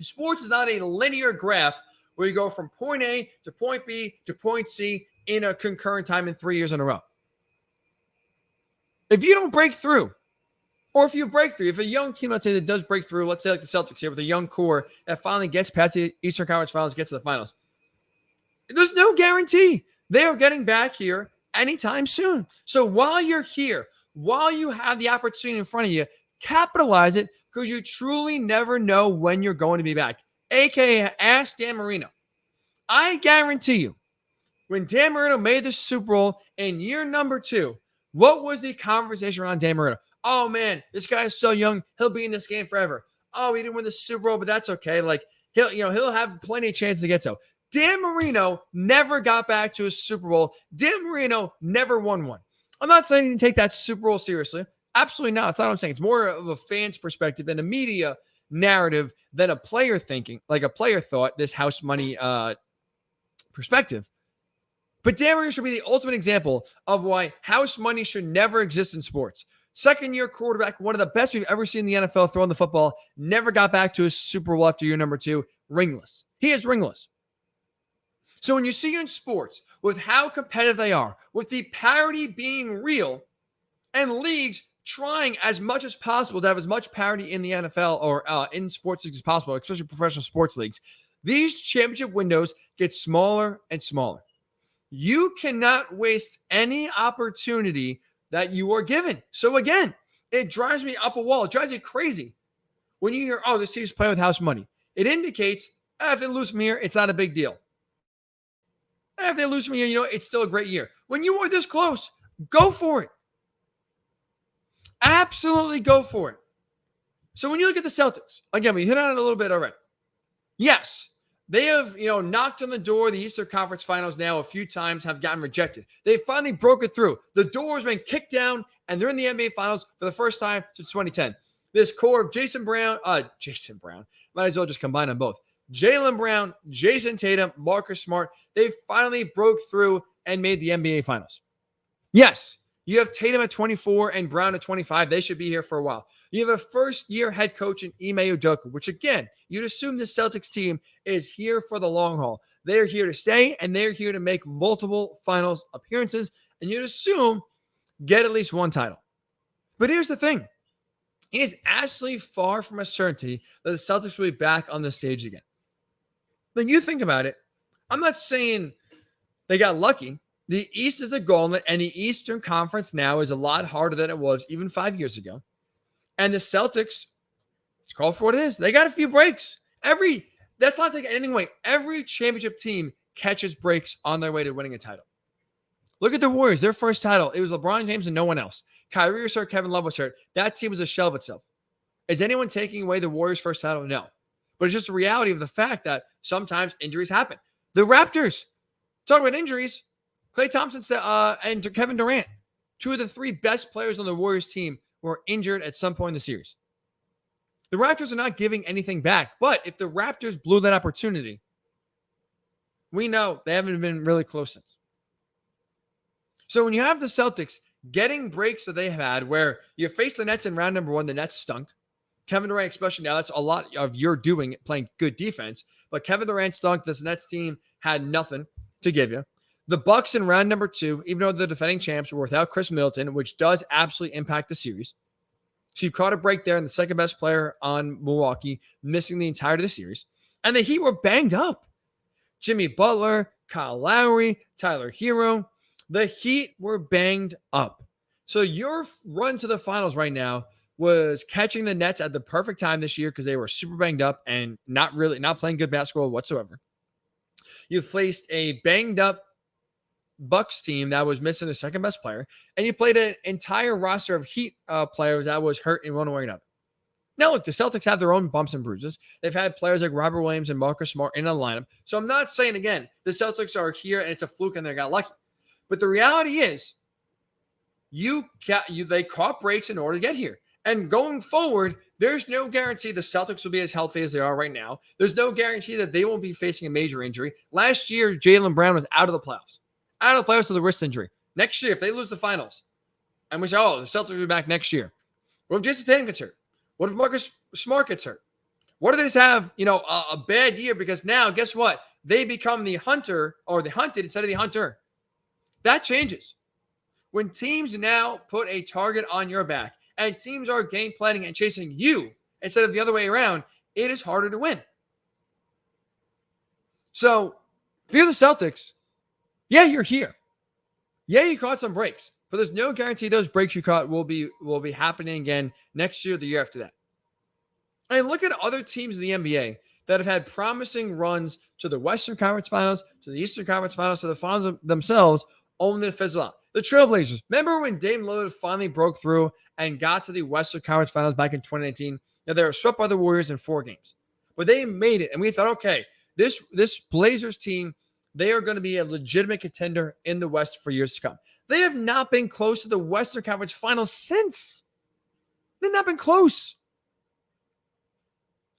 Sports is not a linear graph where you go from point A to point B to point C in a concurrent time in 3 years in a row. If you don't break through, or if you break through, if a young team, let's say, that does break through, let's say like the Celtics here with a young core that finally gets past the Eastern Conference Finals, gets to the finals, there's no guarantee they are getting back here anytime soon. So while you're here, while you have the opportunity in front of you, capitalize it because you truly never know when you're going to be back. AKA, ask Dan Marino. I guarantee you, when Dan Marino made the Super Bowl in year number 2, what was the conversation around Dan Marino? Oh, man, this guy is so young. He'll be in this game forever. Oh, he didn't win the Super Bowl, but that's okay. Like, he'll have plenty of chances to get so. Dan Marino never got back to a Super Bowl. Dan Marino never won one. I'm not saying he didn't take that Super Bowl seriously. Absolutely not. That's not what I'm saying. It's more of a fan's perspective and a media narrative than a player thinking, like a player thought, this house money perspective. But Dan Marino should be the ultimate example of why house money should never exist in sports. Second-year quarterback, one of the best we've ever seen in the NFL throwing the football, never got back to his Super Bowl after year number 2, ringless. He is ringless. So when you see in sports, with how competitive they are, with the parity being real, and leagues trying as much as possible to have as much parity in the NFL or in sports leagues as possible, especially professional sports leagues, these championship windows get smaller and smaller. You cannot waste any opportunity that you are given. So again, it drives me up a wall. It drives me crazy when you hear, oh, this team's playing with house money. It indicates, if they lose from here, it's not a big deal. If they lose from here, it's still a great year. When you are this close, go for it. Absolutely go for it. So when you look at the Celtics, again, we hit on it a little bit already. Yes, they have, knocked on the door of the Eastern Conference Finals now a few times, have gotten rejected. They finally broke it through. The door has been kicked down, and they're in the NBA Finals for the first time since 2010. This core of Jason Brown, might as well just combine them both. Jaylen Brown, Jason Tatum, Marcus Smart, they finally broke through and made the NBA Finals. Yes, you have Tatum at 24 and Brown at 25. They should be here for a while. You have a first-year head coach in Ime Udoka, which, again, you'd assume the Celtics team is here for the long haul. They're here to stay, and they're here to make multiple finals appearances, and you'd assume get at least one title. But here's the thing. It is absolutely far from a certainty that the Celtics will be back on the stage again. Then you think about it, I'm not saying they got lucky. The East is a gauntlet, and the Eastern Conference now is a lot harder than it was even 5 years ago. And the Celtics, it's called for what it is. They got a few breaks. That's not taking anything away. Every championship team catches breaks on their way to winning a title. Look at the Warriors, their first title. It was LeBron James and no one else. Kyrie was hurt, Kevin Love was hurt. That team was a shell of itself. Is anyone taking away the Warriors' first title? No. But it's just the reality of the fact that sometimes injuries happen. The Raptors, talk about injuries, Klay Thompson and Kevin Durant, 2 of the 3 best players on the Warriors team, were injured at some point in the series. The Raptors are not giving anything back, but if the Raptors blew that opportunity, we know they haven't been really close since. So when you have the Celtics getting breaks that they have had, where you face the Nets in round number 1, the Nets stunk. Kevin Durant, especially now, that's a lot of your doing, playing good defense. But Kevin Durant stunk. This Nets team had nothing to give you. The Bucks in round number 2, even though the defending champs were without Chris Middleton, which does absolutely impact the series. So you caught a break there, and the second best player on Milwaukee missing the entirety of the series. And the Heat were banged up. Jimmy Butler, Kyle Lowry, Tyler Hero. The Heat were banged up. So your run to the finals right now was catching the Nets at the perfect time this year because they were super banged up and not playing good basketball whatsoever. You faced a banged up Bucks team that was missing the second best player, and you played an entire roster of Heat players that was hurt in one way or another. Now, look, the Celtics have their own bumps and bruises. They've had players like Robert Williams and Marcus Smart in the lineup. So I'm not saying, again, the Celtics are here and it's a fluke and they got lucky. But the reality is, they caught breaks in order to get here. And going forward, there's no guarantee the Celtics will be as healthy as they are right now. There's no guarantee that they won't be facing a major injury. Last year, Jaylen Brown was out of the playoffs. Out of the playoffs with a wrist injury. Next year, if they lose the finals, and we say, oh, the Celtics will be back next year. What if Jason Tatum gets hurt? What if Marcus Smart gets hurt? What if they just have, a bad year? Because now, guess what? They become the hunter or the hunted instead of the hunter. That changes. When teams now put a target on your back and teams are game planning and chasing you instead of the other way around, it is harder to win. So, if you're the Celtics, yeah, you're here. Yeah, you caught some breaks, but there's no guarantee those breaks you caught will be happening again next year or the year after that. And look at other teams in the NBA that have had promising runs to the Western Conference Finals, to the Eastern Conference Finals, to the finals themselves, only to fizzle out. The Trailblazers. Remember when Dame Lillard finally broke through and got to the Western Conference Finals back in 2019? Now, they were swept by the Warriors in 4 games. But they made it, and we thought, okay, this Blazers team, they are going to be a legitimate contender in the West for years to come. They have not been close to the Western Conference Finals since. They've not been close.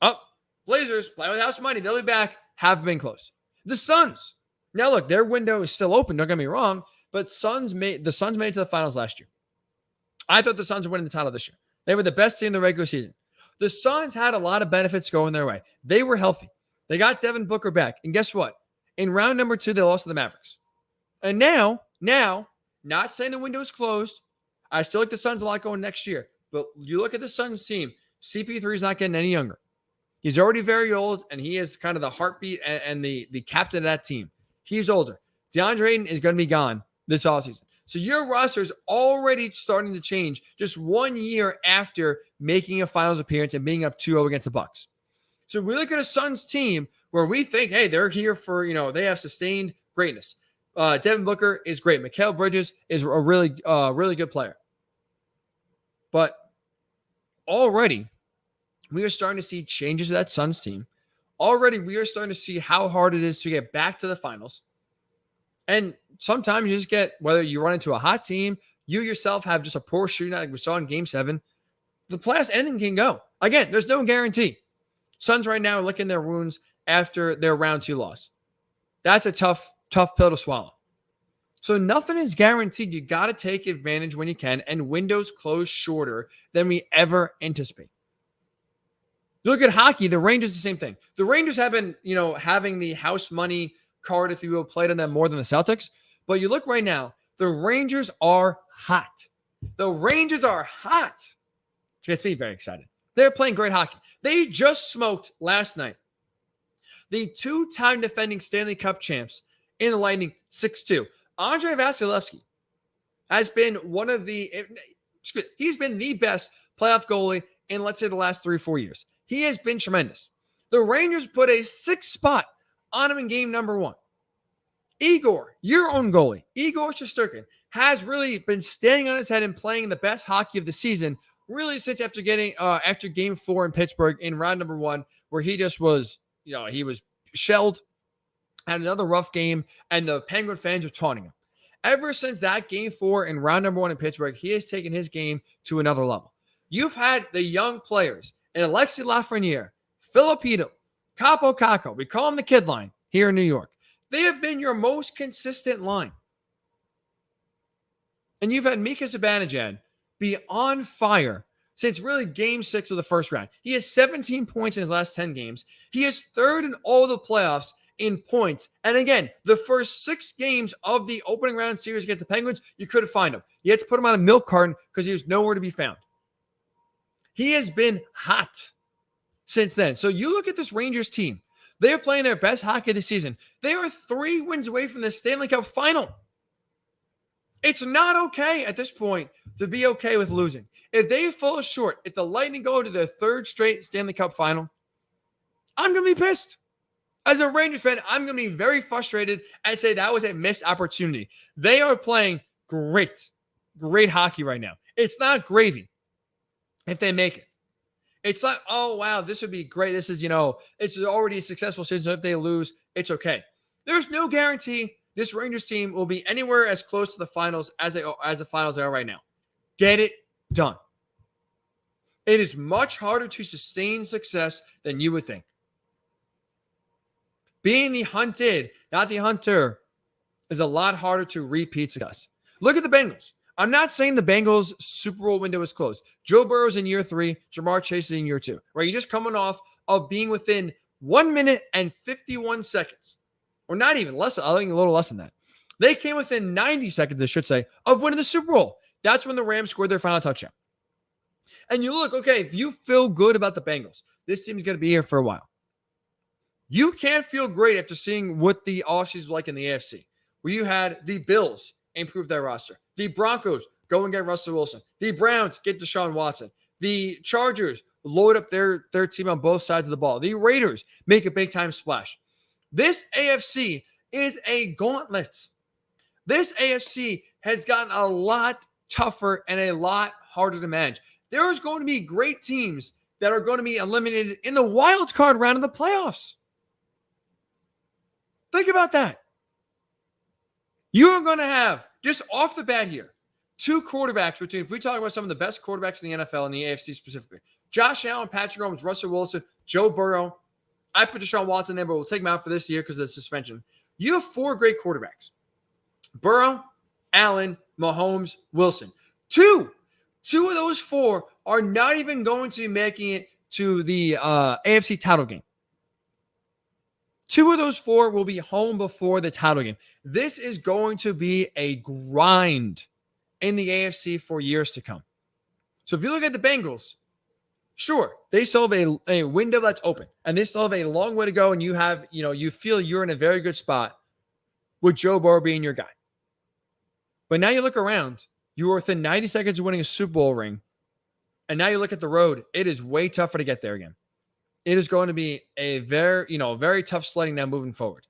Oh, Blazers, playing with house money. They'll be back. Have been close. The Suns. Now, look, their window is still open. Don't get me wrong. But the Suns made it to the finals last year. I thought the Suns were winning the title this year. They were the best team in the regular season. The Suns had a lot of benefits going their way. They were healthy. They got Devin Booker back. And guess what? In round number 2, they lost to the Mavericks. And now, not saying the window is closed. I still like the Suns a lot going next year. But you look at the Suns team, CP3 is not getting any younger. He's already very old, and he is kind of the heartbeat and the captain of that team. He's older. DeAndre Ayton is going to be gone this offseason. So your roster is already starting to change just 1 year after making a finals appearance and being up 2-0 against the Bucks. So we look at a Suns team where we think, hey, they're here for, they have sustained greatness. Devin Booker is great. Mikal Bridges is a really good player. But already we are starting to see changes to that Suns team. Already we are starting to see how hard it is to get back to the finals. And sometimes you just get, whether you run into a hot team, you yourself have just a poor shooting night like we saw in Game 7. The playoffs, anything can go. Again, there's no guarantee. Suns right now are licking their wounds after their round 2 loss. That's a tough pill to swallow. So nothing is guaranteed. You got to take advantage when you can, and windows close shorter than we ever anticipate. Look at hockey. The Rangers, the same thing. The Rangers have been, having the house money card, if you will, played on them more than the Celtics. But you look right now, the Rangers are hot. The Rangers are hot. Which gets me very excited. They're playing great hockey. They just smoked last night the 2-time defending Stanley Cup champs in the Lightning 6-2. Andrei Vasilevsky has been he's been the best playoff goalie in, let's say, the last 3-4 years. He has been tremendous. The Rangers put a 6th spot on him in game number 1. Igor, your own goalie, Igor Shesterkin, has really been standing on his head and playing the best hockey of the season, really since after game 4 in Pittsburgh in round number 1, where he just was, he was shelled, had another rough game, and the Penguin fans were taunting him. Ever since that game 4 in round number 1 in Pittsburgh, he has taken his game to another level. You've had the young players in Alexis Lafreniere, Filipino, Capo Caco, we call him the kid line here in New York. They have been your most consistent line. And you've had Mika Zibanejad be on fire since really game 6 of the first round. He has 17 points in his last 10 games. He is 3rd in all the playoffs in points. And again, the first 6 games of the opening round series against the Penguins, you couldn't find him. You had to put him on a milk carton because he was nowhere to be found. He has been hot since then. So you look at this Rangers team. They are playing their best hockey this season. They are 3 wins away from the Stanley Cup final. It's not okay at this point to be okay with losing. If they fall short, if the Lightning go to their 3rd straight Stanley Cup final, I'm going to be pissed. As a Rangers fan, I'm going to be very frustrated and say that was a missed opportunity. They are playing great hockey right now. It's not gravy if they make it. It's like, oh, wow, this would be great. This is, it's already a successful season. So if they lose, it's okay. There's no guarantee this Rangers team will be anywhere as close to the finals as the finals are right now. Get it done. It is much harder to sustain success than you would think. Being the hunted, not the hunter, is a lot harder to repeat success. Look at the Bengals. I'm not saying the Bengals Super Bowl window is closed. Joe Burrow's in year 3. Jamar Chase is in year 2. Right? You're just coming off of being within 1 minute and 51 seconds. Or not even less. I think a little less than that. They came within 90 seconds, I should say, of winning the Super Bowl. That's when the Rams scored their final touchdown. And you look, okay, if you feel good about the Bengals, this team's going to be here for a while. You can't feel great after seeing what the offseason was like in the AFC, where you had the Bills improve their roster, the Broncos go and get Russell Wilson, the Browns get Deshaun Watson, the Chargers load up their team on both sides of the ball, the Raiders make a big-time splash. This AFC is a gauntlet. This AFC has gotten a lot tougher and a lot harder to manage. There is going to be great teams that are going to be eliminated in the wild card round of the playoffs. Think about that. You are going to have, just off the bat here, 2 quarterbacks between, if we talk about some of the best quarterbacks in the NFL and the AFC specifically, Josh Allen, Patrick Mahomes, Russell Wilson, Joe Burrow. I put Deshaun Watson there, but we'll take him out for this year because of the suspension. You have 4 great quarterbacks. Burrow, Allen, Mahomes, Wilson. Two of those 4 are not even going to be making it to the AFC title game. 2 of those 4 will be home before the title game. This is going to be a grind in the AFC for years to come. So if you look at the Bengals, sure, they still have a window that's open, and they still have a long way to go, and you feel you're in a very good spot with Joe Burrow being your guy. But now you look around, you are within 90 seconds of winning a Super Bowl ring, and now you look at the road, it is way tougher to get there again. It is going to be a very tough sledding now moving forward.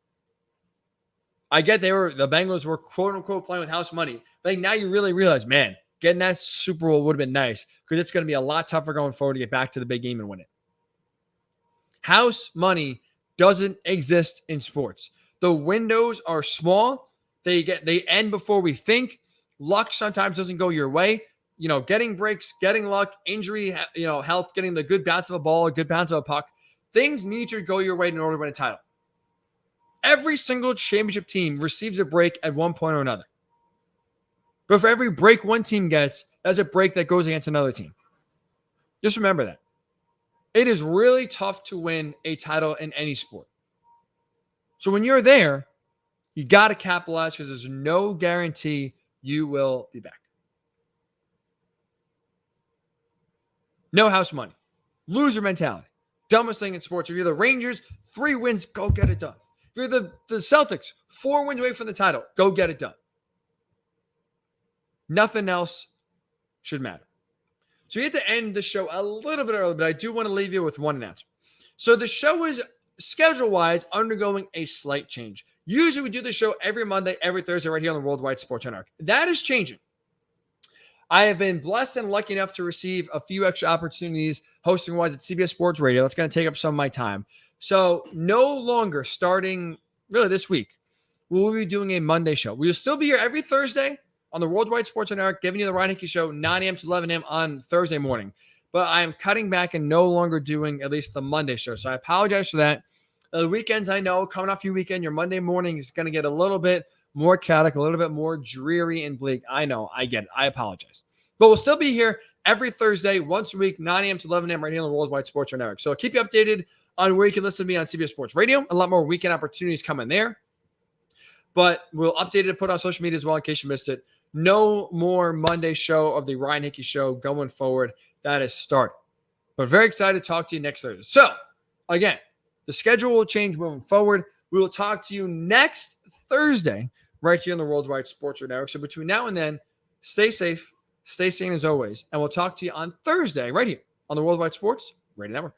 I get the Bengals were quote unquote playing with house money. But now you really realize, man, getting that Super Bowl would have been nice because it's going to be a lot tougher going forward to get back to the big game and win it. House money doesn't exist in sports. The windows are small. They end before we think. Luck sometimes doesn't go your way. Getting breaks, getting luck, injury, health, getting the good bounce of a ball, a good bounce of a puck. Things need to go your way in order to win a title. Every single championship team receives a break at one point or another. But for every break one team gets, that's a break that goes against another team. Just remember that. It is really tough to win a title in any sport. So when you're there, you got to capitalize because there's no guarantee you will be back. No house money. Loser mentality. Dumbest thing in sports. If you're the Rangers, 3 wins, go get it done. If you're the Celtics, 4 wins away from the title, go get it done. Nothing else should matter. So we had to end the show a little bit early, but I do want to leave you with one announcement. So the show is, schedule-wise, undergoing a slight change. Usually we do the show every Monday, every Thursday right here on the Worldwide Sports Network. That is changing. I have been blessed and lucky enough to receive a few extra opportunities hosting-wise at CBS Sports Radio. That's going to take up some of my time. So no longer, starting really this week, we will be doing a Monday show. We will still be here every Thursday on the Worldwide Sports Network, giving you the Ryan Hickey Show, 9 a.m. to 11 a.m. on Thursday morning. But I am cutting back and no longer doing at least the Monday show. So I apologize for that. The weekends, I know, coming off your weekend, your Monday morning is going to get a little bit more chaotic, a little bit more dreary and bleak. I know, I get it. I apologize. But we'll still be here every Thursday, once a week, 9 a.m. to 11 a.m. right here on the Worldwide Sports Network. So I'll keep you updated on where you can listen to me on CBS Sports Radio. A lot more weekend opportunities coming there. But we'll update it and put it on social media as well in case you missed it. No more Monday show of the Ryan Hickey Show going forward. That is started. But very excited to talk to you next Thursday. So, again, the schedule will change moving forward. We will talk to you next Thursday right here on the Worldwide Sports Network. So between now and then, stay safe, stay sane as always, and we'll talk to you on Thursday right here on the Worldwide Sports Radio Network.